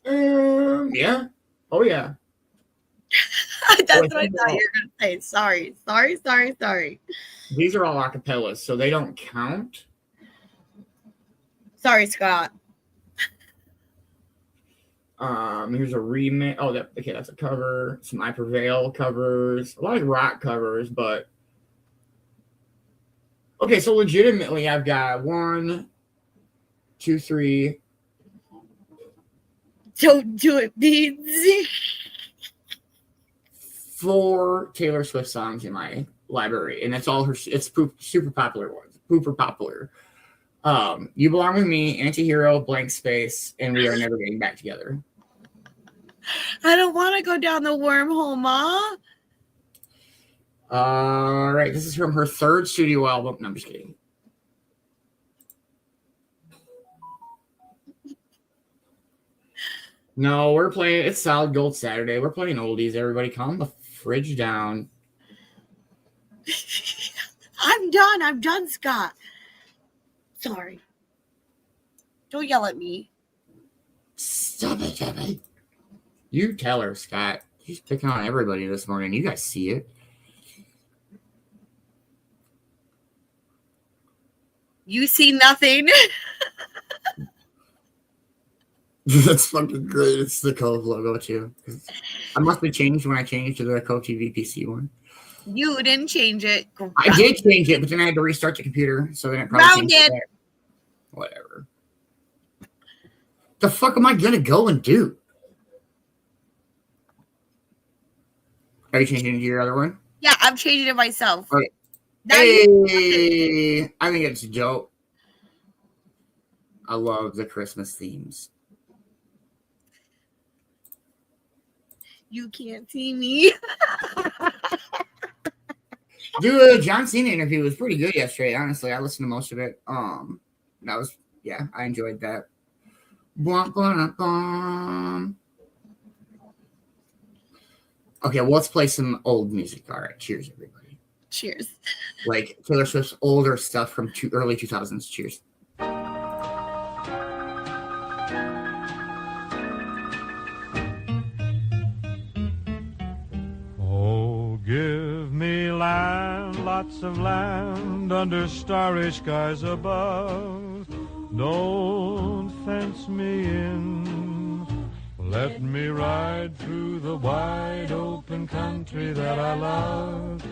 Yeah. Oh, yeah. That's what I thought you were gonna say. Sorry. These are all acapellas, so they don't count. Sorry, Scott. Here's a remix. Oh, that's a cover. Some I Prevail covers. A lot of rock covers, but okay. So legitimately, I've got 1, 2, 3. Don't do it, Beanz. 4 Taylor Swift songs in my library, and that's all her. It's super popular ones. Super popular. You Belong With Me, Antihero, Blank Space, and We Are Never Getting Back Together. I don't want to go down the wormhole, Ma. All right, this is from her 3rd studio album. No, I'm just kidding. No, we're playing. It's Solid Gold Saturday. We're playing oldies. Everybody, calm the fridge down. I'm done, Scott. Sorry. Don't yell at me. Stop it, Debbie. You tell her, Scott. She's picking on everybody this morning. You guys see it. You see nothing. That's fucking great. It's the Cove logo, too. I must have changed when I changed to the Cove-TV PC one. You didn't change it. I did change it, but then I had to restart the computer, so then it probably changed it. Whatever. The fuck am I gonna go and do? Are you changing it to your other one? Yeah, I'm changing it myself. Okay. Hey, I think it's dope. I love the Christmas themes. You can't see me. Dude, John Cena interview was pretty good yesterday. Honestly, I listened to most of it. That was I enjoyed that. Okay, well, let's play some old music. All right, cheers, everybody. Cheers. Like Taylor Swift's older stuff from early 2000s. Cheers. lots of land under starry skies above. Don't fence me in. Let me ride through the wide open country that I love.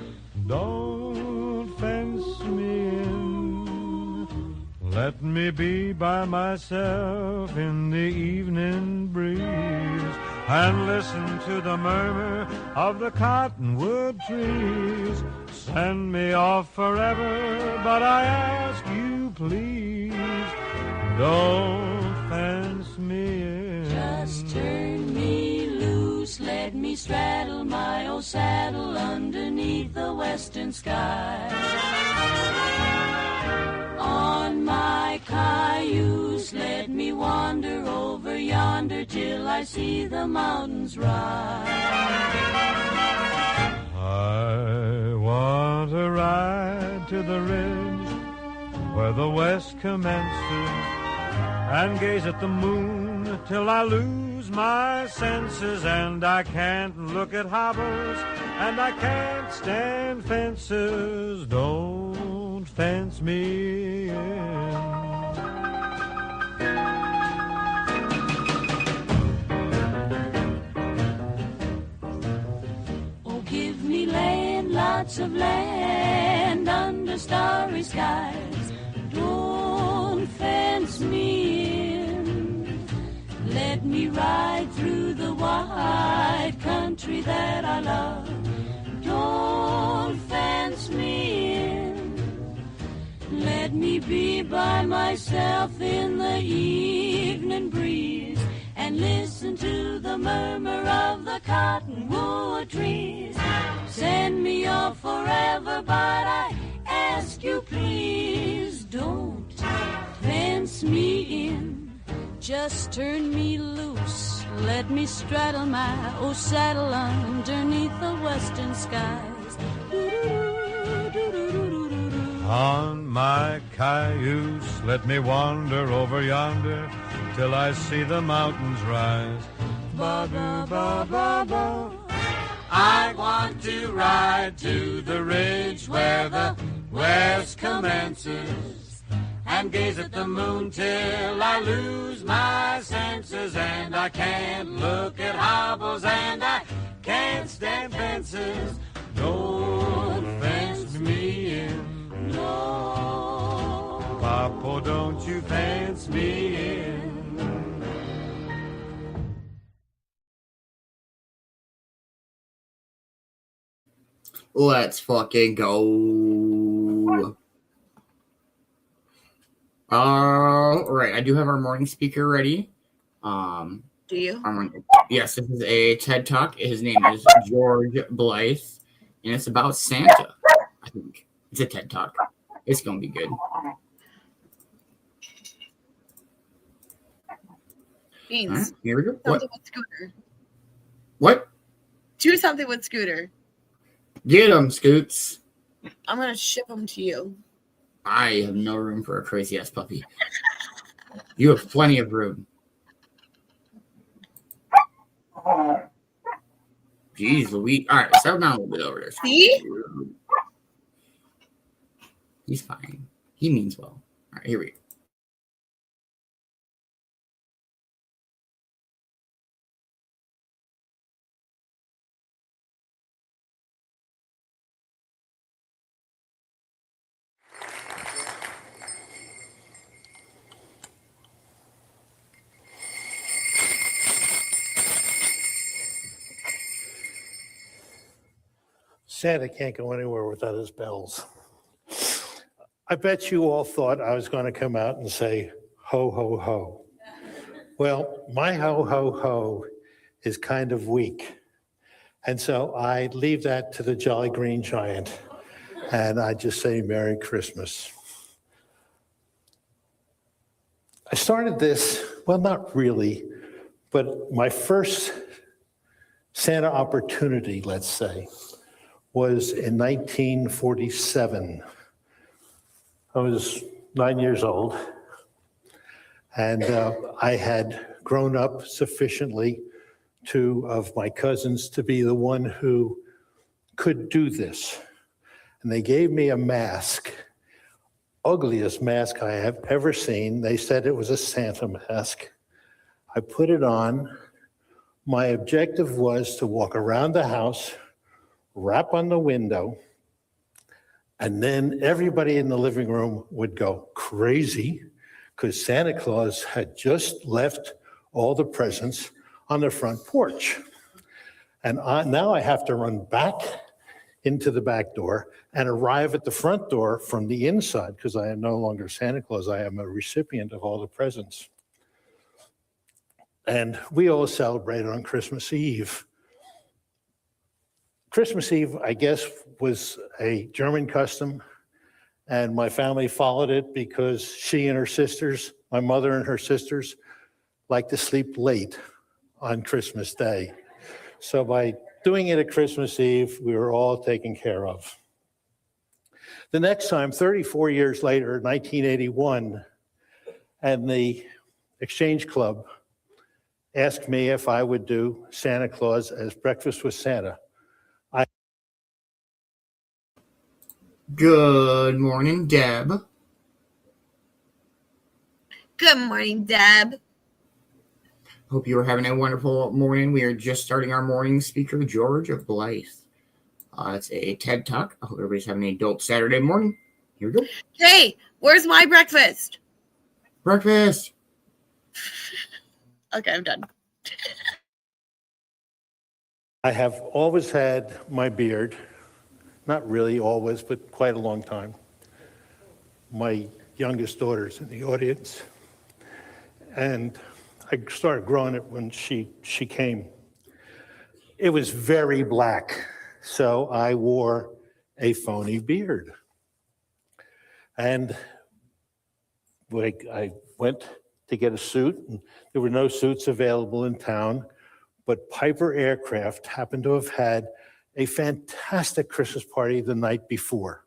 Don't fence me in. Let me be by myself in the evening breeze and listen to the murmur of the cottonwood trees. Send me off forever, but I ask you please, don't fence me in. Just turn me loose, let me straddle my old saddle underneath the western sky. On my cayuse, let me wander over yonder till I see the mountains rise. I want to ride to the ridge where the west commences and gaze at the moon till I lose my senses, and I can't look at hobbles and I can't stand fences. Don't fence me in. Oh, give me land, lots of land under starry skies. Don't fence me in. Let me ride through the wide country that I love. Don't fence me in. Let me be by myself in the evening breeze and listen to the murmur of the cottonwood trees. Send me off forever, but I ask you please, don't fence me in. Just turn me loose, let me straddle my old saddle underneath the western skies. On my cayuse, let me wander over yonder till I see the mountains rise. Ba-ba-ba-ba-ba. I want to ride to the ridge where the west commences and gaze at the moon till I lose my senses, and I can't look at hobbles and I can't stand fences. Don't fence me in. No. Papa, don't you fence me in. Let's fucking go. All right, I do have our morning speaker ready. Do you? Yes, this is a TED Talk. His name is George Blythe, and it's about Santa. I think it's a TED Talk. It's gonna be good. Beanz. Right, here we go. Something with Scooter. What? Do something with Scooter. Get him, Scoots. I'm gonna ship him to you. I have no room for a crazy ass puppy. You have plenty of room. Jeez, Louise. All right, settle down a little bit over there. See? He's fine. He means well. All right, here we go. Santa can't go anywhere without his bells. I bet you all thought I was going to come out and say, ho, ho, ho. Well, my ho, ho, ho is kind of weak. And so I leave that to the Jolly Green Giant. And I just say, Merry Christmas. I started this, well, not really, but my first Santa opportunity, let's say, was in 1947. I was 9 years old, and I had grown up sufficiently of my cousins to be the one who could do this. and they gave me a mask, ugliest mask I have ever seen. They said it was a Santa mask. I put it on. My objective was to walk around the house, rap on the window, and then everybody in the living room would go crazy because Santa Claus had just left all the presents on the front porch. And now I have to run back into the back door and arrive at the front door from the inside because I am no longer Santa Claus. I am a recipient of all the presents. And we all celebrated on Christmas Eve. Christmas Eve, I guess, was a German custom, and my family followed it because she and her sisters, my mother and her sisters, like to sleep late on Christmas Day. So by doing it at Christmas Eve, we were all taken care of. The next time, 34 years later, 1981, and the Exchange Club asked me if I would do Santa Claus as Breakfast with Santa. Good morning, Deb. Good morning, Deb. Hope you are having a wonderful morning. We are just starting our morning speaker, George of Blythe. It's a TED Talk. I hope everybody's having an adult Saturday morning. Here we go. Hey, where's my breakfast? Breakfast. Okay, I'm done. I have always had my beard, not really always, but quite a long time. My youngest daughter's in the audience, and I started growing it when she came. It was very black, so I wore a phony beard. And I went to get a suit, and there were no suits available in town, but Piper Aircraft happened to have had a fantastic Christmas party the night before.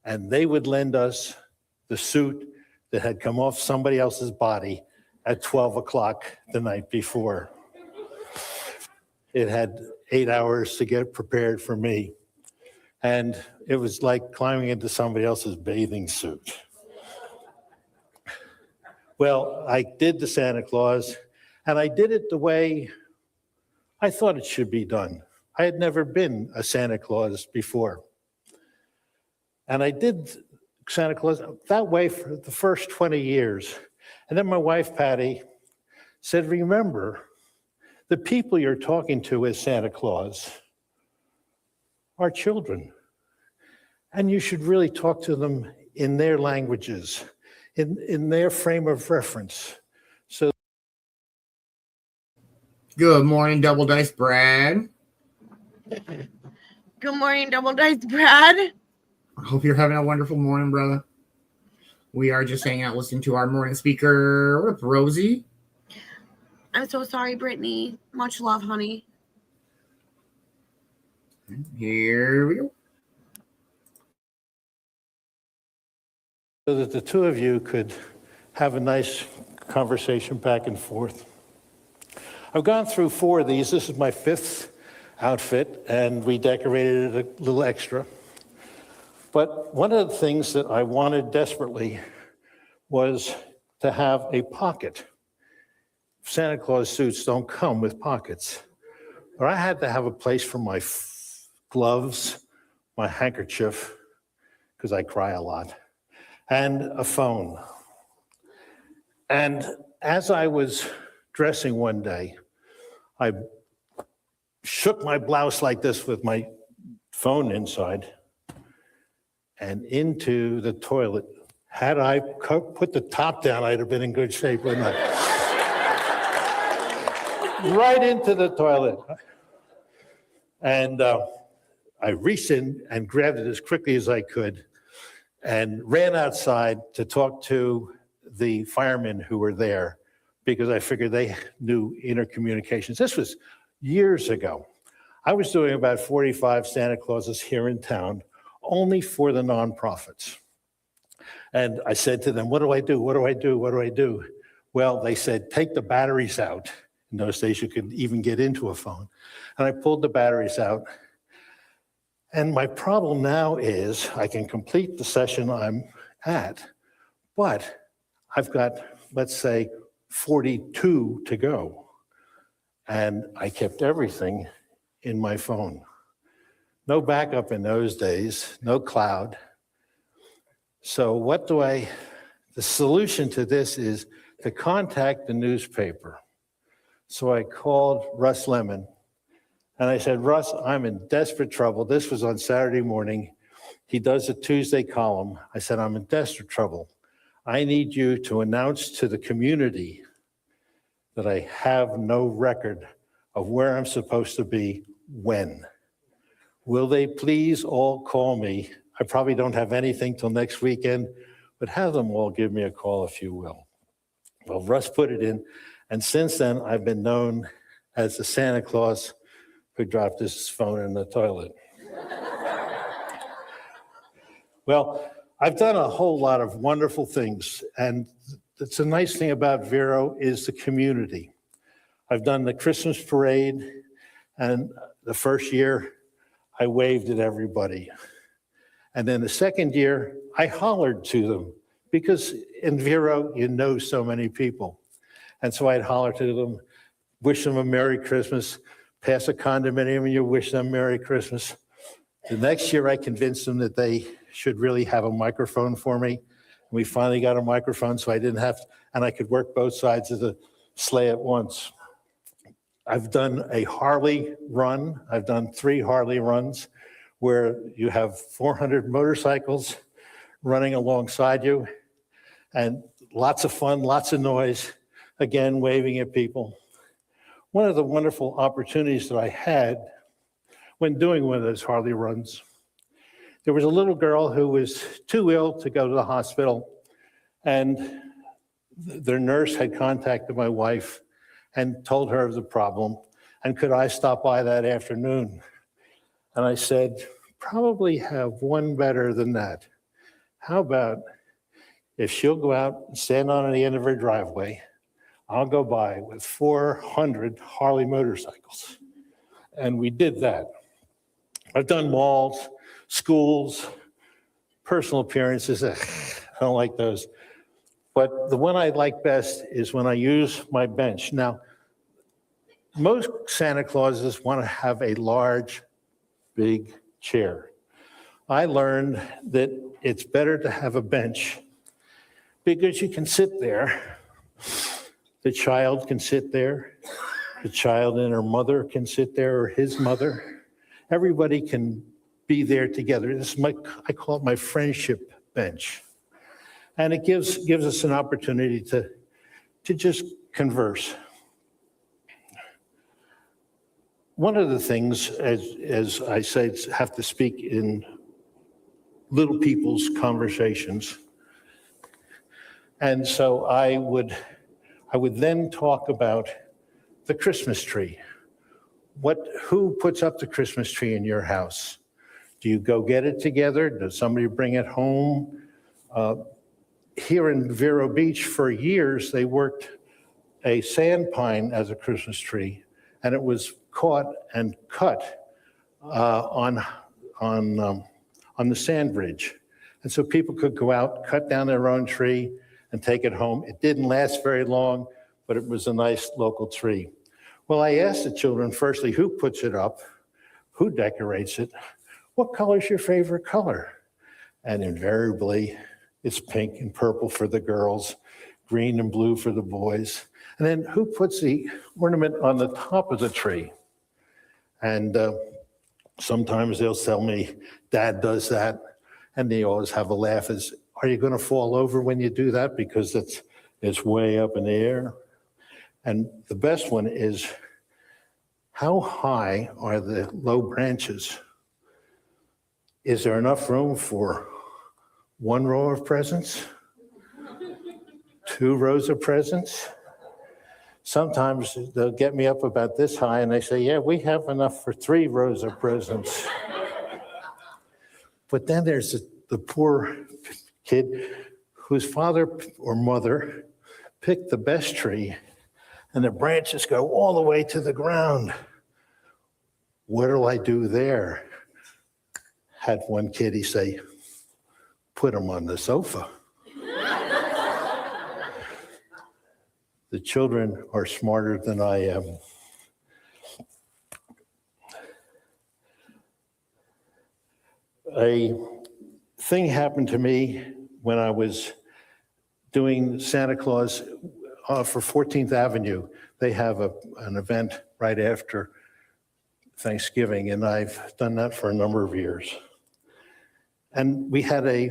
And they would lend us the suit that had come off somebody else's body at 12 o'clock the night before. It had 8 hours to get prepared for me. And it was like climbing into somebody else's bathing suit. Well, I did the Santa Claus, and I did it the way I thought it should be done. I had never been a Santa Claus before. And I did Santa Claus that way for the first 20 years. And then my wife, Patty, said, remember, the people you're talking to as Santa Claus are children. And you should really talk to them in their languages, in their frame of reference. So, good morning, Double Dice Brad. Good morning, Double Dice Brad. I hope you're having a wonderful morning, brother. We are just hanging out listening to our morning speaker. What up, Rosie? I'm so sorry, Brittany. Much love, honey. Here we go. So that the two of you could have a nice conversation back and forth. I've gone through 4 of these. This is my 5th outfit, and we decorated it a little extra. But one of the things that I wanted desperately was to have a pocket. Santa Claus suits don't come with pockets. But I had to have a place for my gloves, my handkerchief, because I cry a lot, and a phone. And as I was dressing one day, I shook my blouse like this with my phone inside and into the toilet. Had I put the top down, I'd have been in good shape, wouldn't I? Right into the toilet. And I reached in and grabbed it as quickly as I could and ran outside to talk to the firemen who were there because I figured they knew intercommunications. This was years ago. I was doing about 45 Santa Clauses here in town, only for the nonprofits. And I said to them, what do I do? What do I do? What do I do? Well, they said, take the batteries out. In those days, you could even get into a phone. And I pulled the batteries out. And my problem now is I can complete the session I'm at, but I've got, let's say, 42 to go. And I kept everything in my phone. No backup in those days, no cloud. So the solution to this is to contact the newspaper. So I called Russ Lemon and I said, Russ, I'm in desperate trouble. This was on Saturday morning. He does a Tuesday column. I said, I'm in desperate trouble. I need you to announce to the community that I have no record of where I'm supposed to be when. Will they please all call me? I probably don't have anything till next weekend, but have them all give me a call if you will. Well, Russ put it in, and since then I've been known as the Santa Claus who dropped his phone in the toilet. Well, I've done a whole lot of wonderful things, and it's a nice thing about Vero is the community. I've done the Christmas parade, and the first year I waved at everybody. And then the second year I hollered to them because in Vero you know so many people. And so I'd holler to them, wish them a Merry Christmas, pass a condominium and you wish them Merry Christmas. The next year I convinced them that they should really have a microphone for me. We finally got a microphone so I didn't have to, and I could work both sides of the sleigh at once. I've done a Harley run. I've done 3 Harley runs where you have 400 motorcycles running alongside you and lots of fun, lots of noise, again, waving at people. One of the wonderful opportunities that I had when doing one of those Harley runs, there was a little girl who was too ill to go to the hospital, and their nurse had contacted my wife and told her of the problem, and could I stop by that afternoon? And I said, probably have one better than that. How about if she'll go out and stand on the end of her driveway, I'll go by with 400 Harley motorcycles. And we did that. I've done malls, schools, personal appearances. I don't like those. But the one I like best is when I use my bench. Now, most Santa Clauses want to have a large, big chair. I learned that it's better to have a bench because you can sit there. The child can sit there. The child and her mother can sit there, or his mother. Everybody can be there together. This is I call it my friendship bench. And it gives us an opportunity to just converse. One of the things, as I say, have to speak in little people's conversations. And so I would then talk about the Christmas tree. Who puts up the Christmas tree in your house? Do you go get it together? Does somebody bring it home? Here in Vero Beach, for years, they worked a sand pine as a Christmas tree, and it was caught and cut on the sand ridge. And so people could go out, cut down their own tree, and take it home. It didn't last very long, but it was a nice local tree. Well, I asked the children, firstly, who puts it up? Who decorates it? What color's your favorite color? And invariably, it's pink and purple for the girls, green and blue for the boys. And then who puts the ornament on the top of the tree? And sometimes they'll tell me, Dad does that. And they always have a laugh is, are you going to fall over when you do that? Because it's way up in the air. And the best one is, how high are the low branches? Is there enough room for 1 row of presents? 2 rows of presents? Sometimes they'll get me up about this high and they say, yeah, we have enough for 3 rows of presents. But then there's the poor kid whose father or mother picked the best tree and the branches go all the way to the ground. What do I do there? had one kitty say, "Put him on the sofa." The children are smarter than I am. A thing happened to me when I was doing Santa Claus for 14th Avenue. They have an event right after Thanksgiving, and I've done that for a number of years. And we had a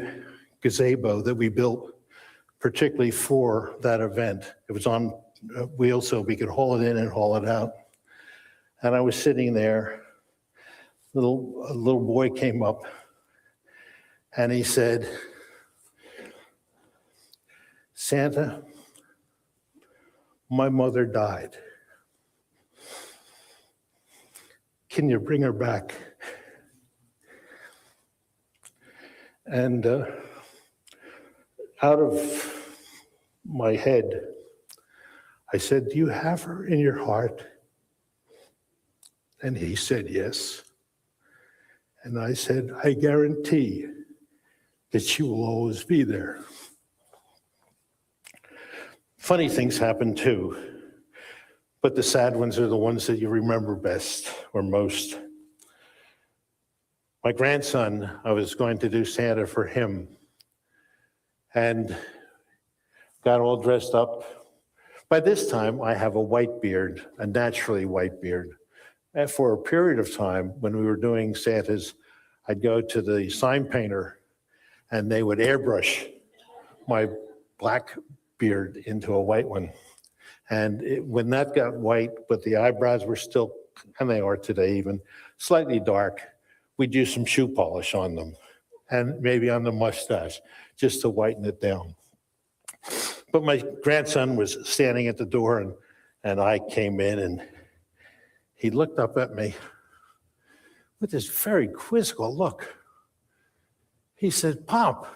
gazebo that we built particularly for that event. It was on wheels so we could haul it in and haul it out. And I was sitting there, a little boy came up and he said, "Santa, my mother died. Can you bring her back?" And out of my head, I said, "Do you have her in your heart?" And he said, "Yes." And I said, "I guarantee that she will always be there." Funny things happen too, but the sad ones are the ones that you remember best or most. My grandson, I was going to do Santa for him and got all dressed up. By this time, I have a white beard, a naturally white beard. And for a period of time, when we were doing Santas, I'd go to the sign painter and they would airbrush my black beard into a white one. And when that got white, but the eyebrows were still, and they are today even, slightly dark, we'd use some shoe polish on them and maybe on the mustache just to whiten it down. But my grandson was standing at the door and I came in and he looked up at me with this very quizzical look. He said, "Pop,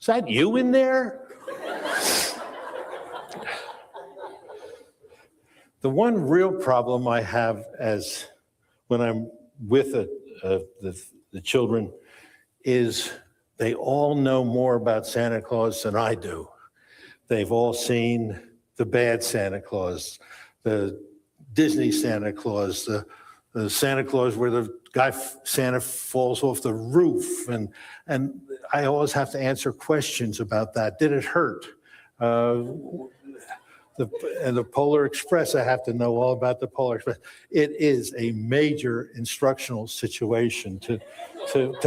is that you in there?" The one real problem I have as when I'm with the children is they all know more about Santa Claus than I do. They've all seen the bad Santa Claus, the Disney Santa Claus, the Santa Claus where the guy Santa falls off the roof, and I always have to answer questions about that. Did it hurt? The Polar Express, I have to know all about the Polar Express. It is a major instructional situation to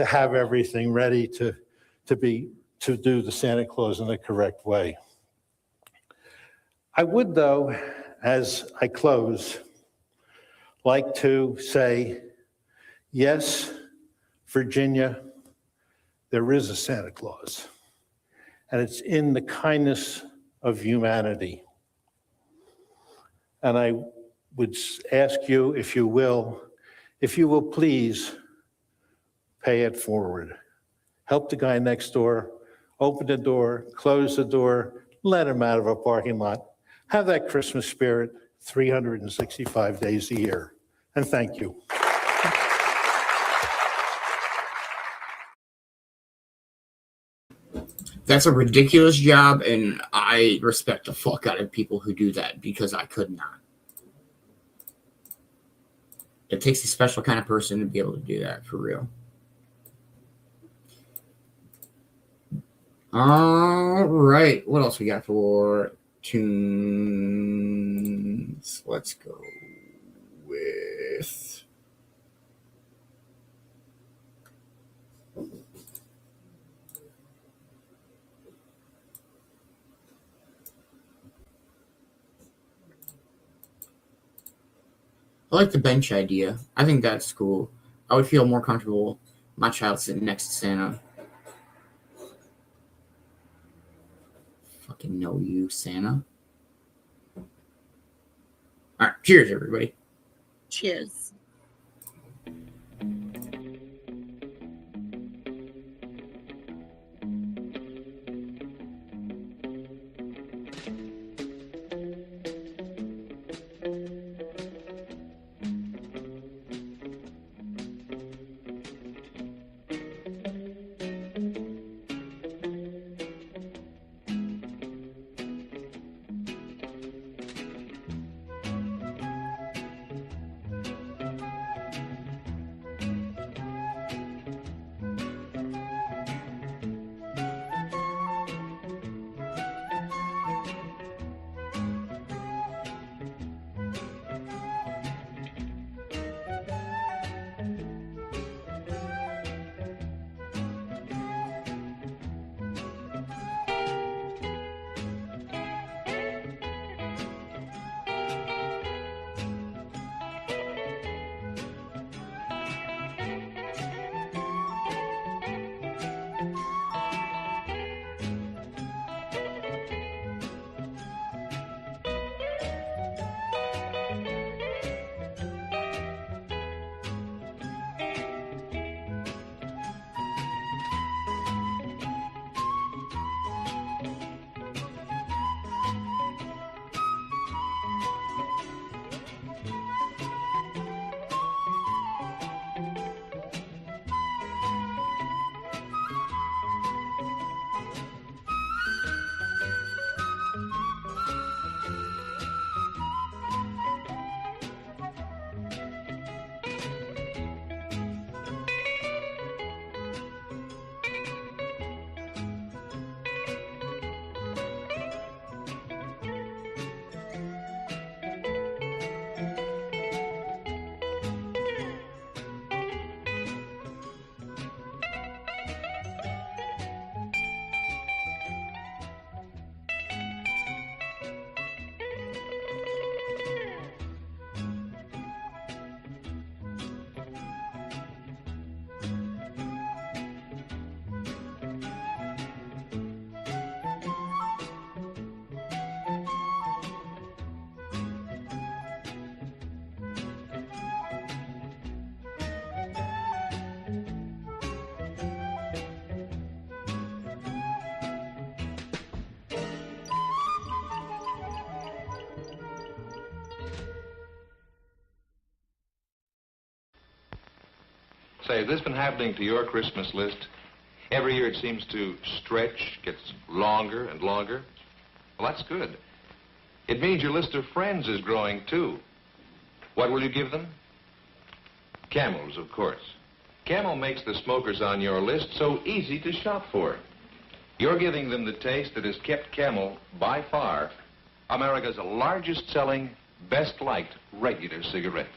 have everything ready to do the Santa Claus in the correct way. I would, though, as I close, like to say, yes, Virginia, there is a Santa Claus, and it's in the kindness of humanity. And I would ask you, if you will please pay it forward. Help the guy next door, open the door, close the door, let him out of a parking lot. Have that Christmas spirit 365 days a year. And thank you. That's a ridiculous job, and I respect the fuck out of people who do that because I could not. It takes a special kind of person to be able to do that, for real. All right, what else we got for tunes? Let's go with... I like the bench idea. I think that's cool. I would feel more comfortable my child sitting next to Santa. Fucking know you, Santa. All right, cheers, everybody. Cheers. say, has this been happening to your Christmas list? Every year it seems to stretch, gets longer and longer. Well, that's good. It means your list of friends is growing, too. What will you give them? Camels, of course. Camel makes the smokers on your list so easy to shop for. You're giving them the taste that has kept Camel, by far, America's largest selling, best liked regular cigarette.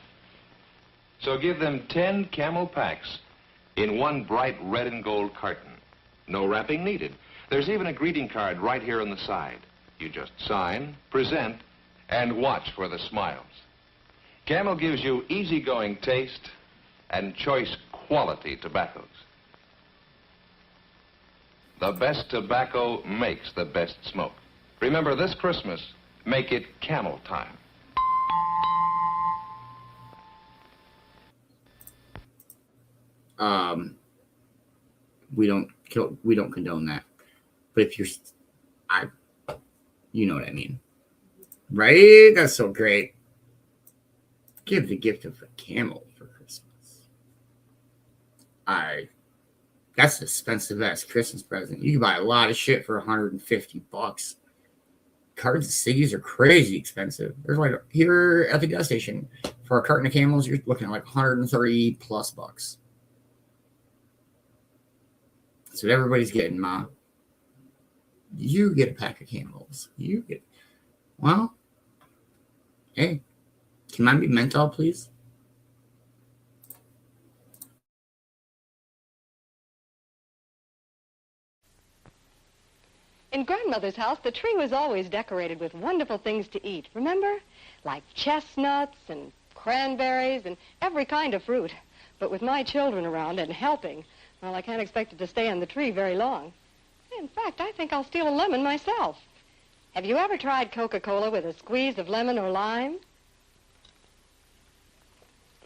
So give them 10 Camel packs in one bright red and gold carton. No wrapping needed. There's even a greeting card right here on the side. You just sign, present, and watch for the smiles. Camel gives you easygoing taste and choice quality tobaccos. The best tobacco makes the best smoke. Remember, this Christmas, make it Camel time. We don't condone that. But if you're, you know what I mean, right? That's so great. Give the gift of a camel for Christmas. That's the expensive ass Christmas present. You can buy a lot of shit for $150. Cartons of ciggies are crazy expensive. There's like here at the gas station for a carton of Camels, you're looking at like $130 plus bucks. That's what everybody's getting, Ma. You get a pack of Camels. You get. Well, hey, can mine be menthol, please? In Grandmother's house, the tree was always decorated with wonderful things to eat, remember? Like chestnuts and cranberries and every kind of fruit. But with my children around and helping, well, I can't expect it to stay on the tree very long. In fact, I think I'll steal a lemon myself. Have you ever tried Coca-Cola with a squeeze of lemon or lime?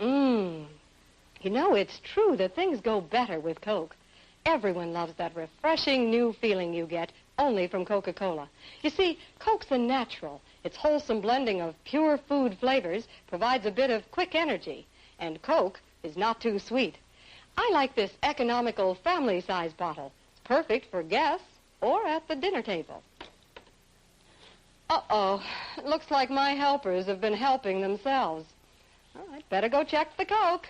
You know, it's true that things go better with Coke. Everyone loves that refreshing new feeling you get only from Coca-Cola. You see, Coke's a natural. Its wholesome blending of pure food flavors provides a bit of quick energy. And Coke is not too sweet. I like this economical family-size bottle. It's perfect for guests or at the dinner table. Uh-oh. It looks like my helpers have been helping themselves. Well, I'd better go check the Coke.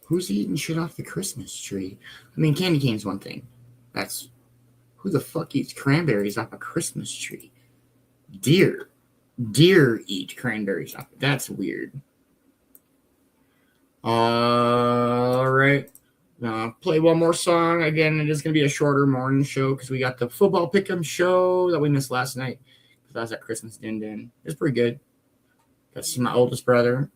Who's eating shit off the Christmas tree? I mean, candy cane's one thing. That's... Who the fuck eats cranberries off a Christmas tree? Deer. Deer eat cranberries off. That's weird. All right. Play one more song. Again, it is going to be a shorter morning show because we got the football pick'em show that we missed last night. Because that was at Christmas din-din. It was pretty good. Got to see my oldest brother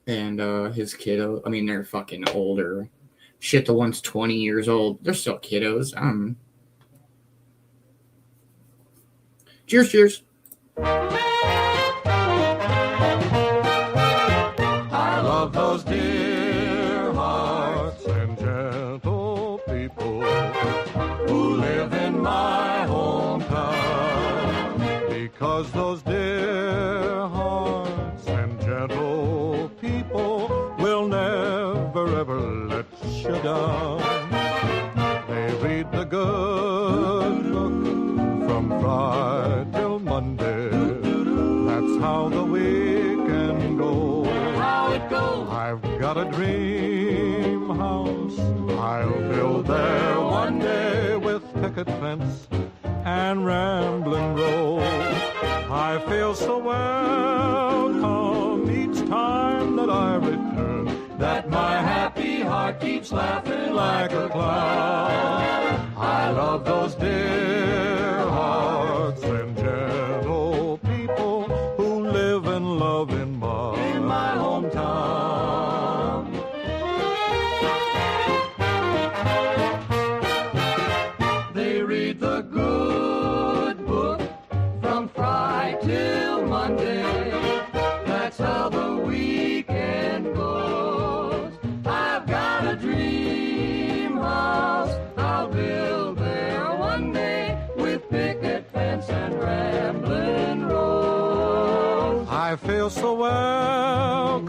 and his kiddo. I mean, they're fucking older. Shit, the one's 20 years old. They're still kiddos. Cheers, cheers. I love those dear hearts and gentle people who live in my hometown, because those dear hearts and gentle people will never ever let you down. They read the good book from Friday till Monday. That's how the weekend goes. How it goes. I've got a dream house I'll build there one day with picket fence and rambling road. I feel so welcome each time that I return, that my happy heart keeps laughing like a clown. I love those dear hearts and gentle people who live and love in my hometown. They read the good book from Friday till Monday. That's how the weekend goes. I've got a dream house I'll build there one day with picket fence and rambling road. I feel so welcome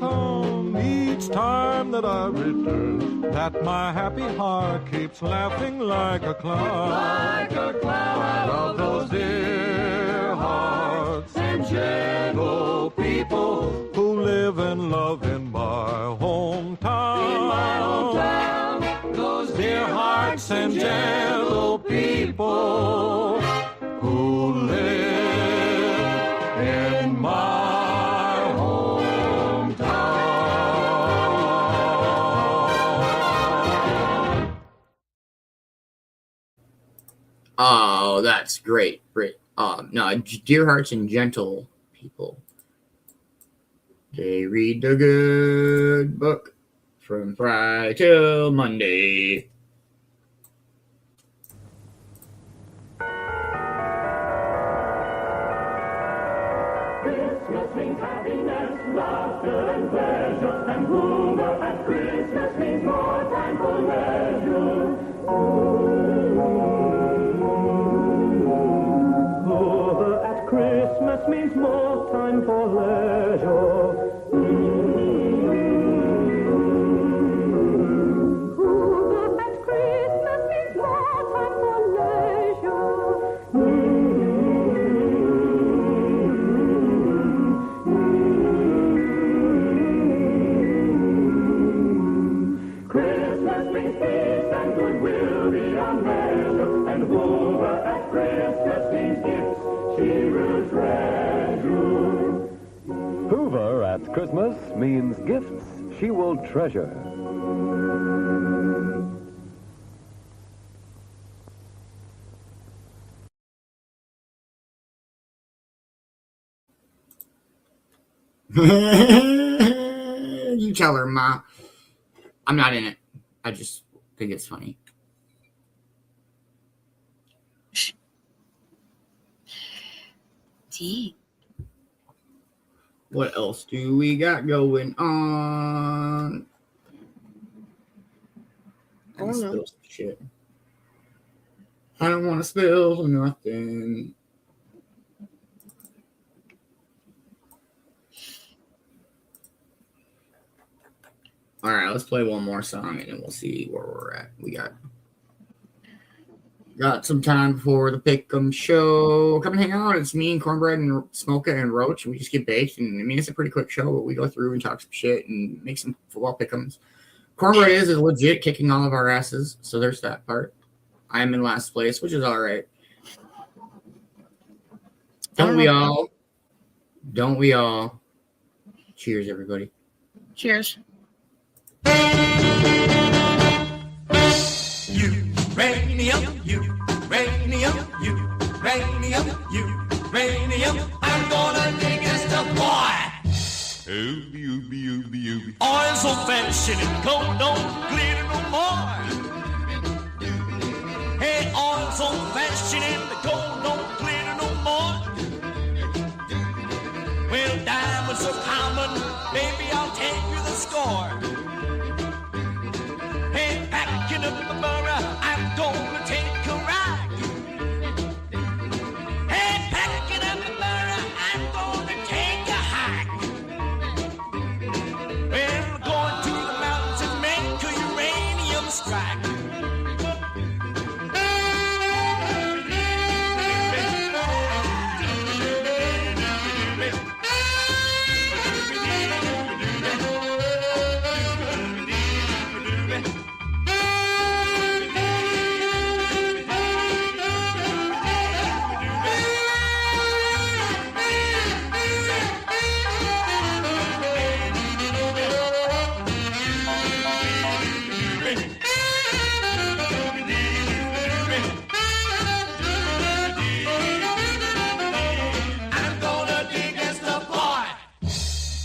each time that I return, that my happy heart keeps laughing like a clown. Like a clown. I love those dear hearts and gentle people who live and love in my hometown. In my hometown, Those dear hearts and gentle people who live in my hometown. Oh, that's great. Great. No, dear hearts and gentle people. They read the good book from Friday till Monday. Christmas means happiness, laughter and pleasure, and Hoover at Christmas means more time for leisure. Hoover at Christmas means more time for leisure. Hoover at Christmas means more time for Christmas brings peace and goodwill beyond measure, and Hoover at Christmas means gifts she will treasure. Hoover at Christmas means gifts she will treasure. You tell her, Ma. I'm not in it. I just think it's funny. Gee. What else do we got going on? I don't know. Spill some shit. I don't want to spill nothing. All right, let's play one more song and then we'll see where we're at. We got some time before the Pick'em show. Come and hang out. It's me and Cornbread and Smoka and Roach. We just get baked, and I mean it's a pretty quick show, but we go through and talk some shit and make some football pick'ems. Cornbread is legit kicking all of our asses, so there's that part. I am in last place, which is all right. Don't we all? Don't we all? Cheers, everybody. Cheers. Uranium, I'm gonna dig as the boy. Oil so fashion and gold don't glitter no more. Hey, oil so fashion and the gold don't glitter no more. Well, diamonds are common, baby, I'll take you the score. Hey, packing up the borough, I'm gonna take a ride. Hey, packing up the borough, I'm gonna take a hike. Well, going to the mountains and make a uranium strike.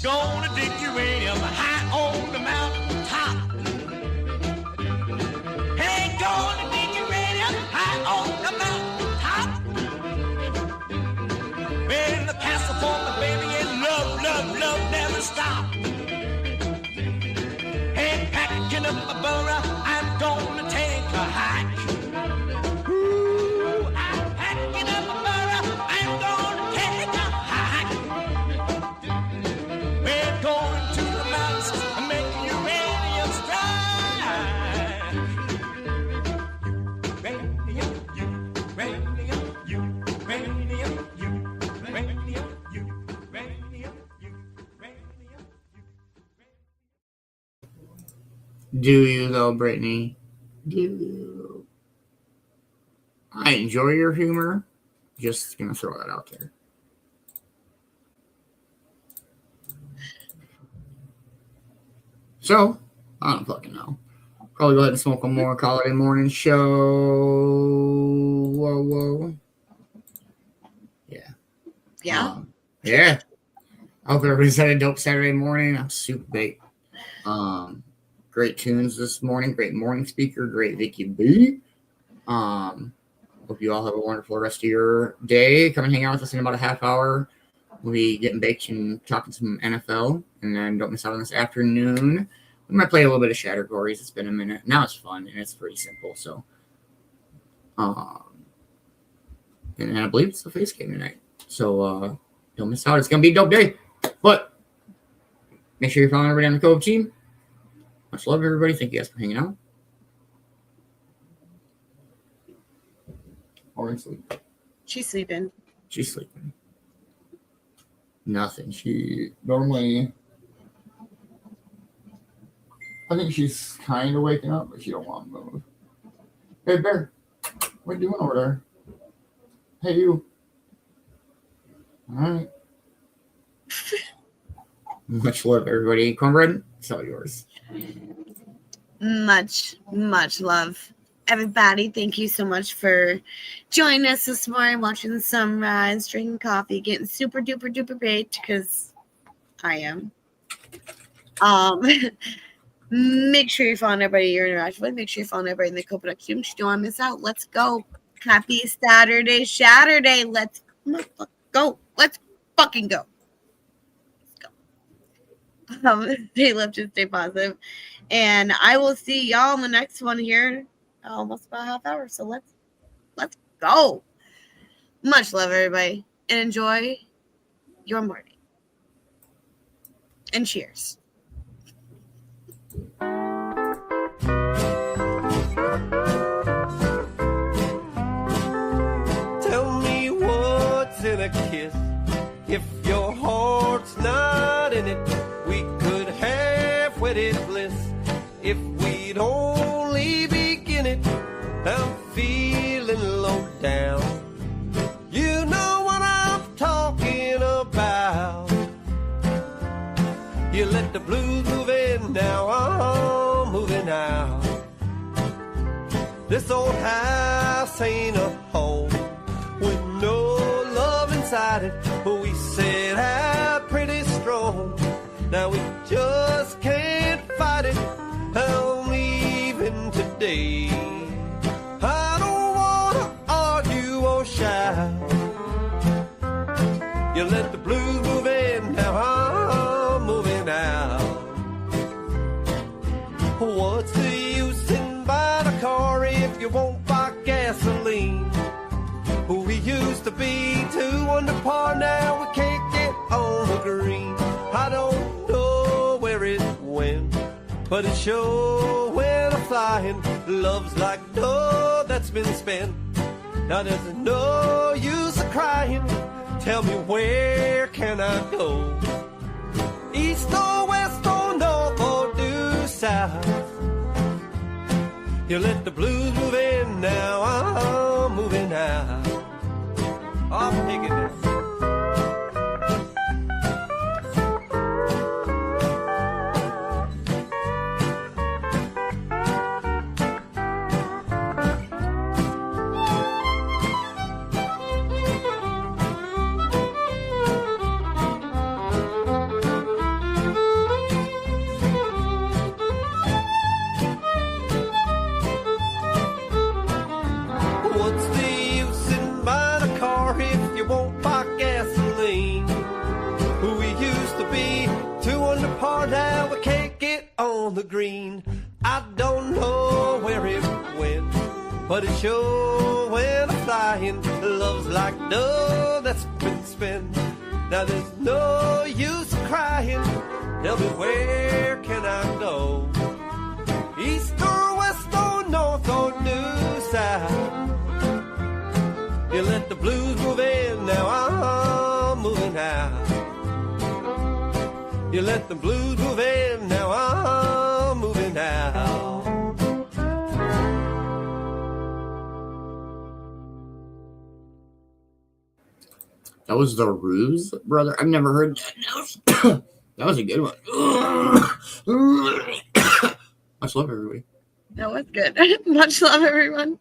Gonna dig uranium high on the mountain top. Hey, gonna dig uranium high on the mountain top. Well, the castle for my baby and love, love, love never stop. Hey, packing up my burra, I'm gonna take a hike. Ooh, I'm packing up my burra, I'm gonna take a hike. Do you, though, Brittany? Do you? I enjoy your humor. Just going to throw that out there. So, I don't fucking know. Probably go ahead and smoke one more, call it a morning show. Whoa. Yeah. Yeah? Yeah. I hope everybody's had a dope Saturday morning. I'm super baked. Great tunes this morning. Great morning speaker. Great Vicki B. Hope you all have a wonderful rest of your day. Come and hang out with us in about a half hour. We'll be getting baked and talking some NFL. And then don't miss out on this afternoon. We might play a little bit of Shattergories. It's been a minute. Now it's fun and it's pretty simple. So, and I believe it's the face game tonight. So, don't miss out. It's going to be a dope day. But make sure you're following everybody on the Cove team. Much love, everybody. Thank you guys for hanging out. Or sleep. She's sleeping. She's sleeping. Nothing. She normally... I think she's kind of waking up, but she don't want to move. Hey, Bear. What are you doing over there? Hey, you. All right. Much love, everybody. Cornbread, it's all yours. Much love. Everybody, thank you so much for joining us this morning, watching the sunrise, drinking coffee, getting super duper duper baked, because I am. Make sure you're following everybody you're interacting with. Make sure you're following everybody in the co-production team. You don't want to miss out. Let's go. Happy Saturday. Let's go. Let's fucking go. Let's go. Stay lifted, stay positive. And I will see y'all in the next one here. Almost about a half hour. So let's go. Much love, everybody. And enjoy your morning. And cheers. Tell me what's in a kiss. If your heart's not in it, we could have wedded bliss. If we'd only begin it, I'm feeling low down. You know what I'm talking about. You let the blues move in, now I'm moving out. This old house ain't a home with no love inside it. We set out pretty strong. Now we just can't fight it. I'm leaving today. I don't wanna argue or shout. You let the blues move in, now I'm moving out. What's the use in buying a car if you won't buy gasoline? We used to be two under par, now we can't get on the green. I don't know where it went, but it sure went a-flying. Love's like dough that's been spent. Now there's no use of crying. Tell me, where can I go? East or west or north or due south? You let the blues move in, now I'm moving out. I'm taking it. Now we can't get on the green. I don't know where it went, but it sure went a-flying. Love's like dough that's been spent. Now there's no use of crying. Tell me, where can I go? East or west or north or due south? You let the blues move in, now I'm moving out. You let the blues move in, now I'm moving out. That was the Ruse Brother. I've never heard that. That was a good one. Much love, everybody. That was good. Much love, everyone.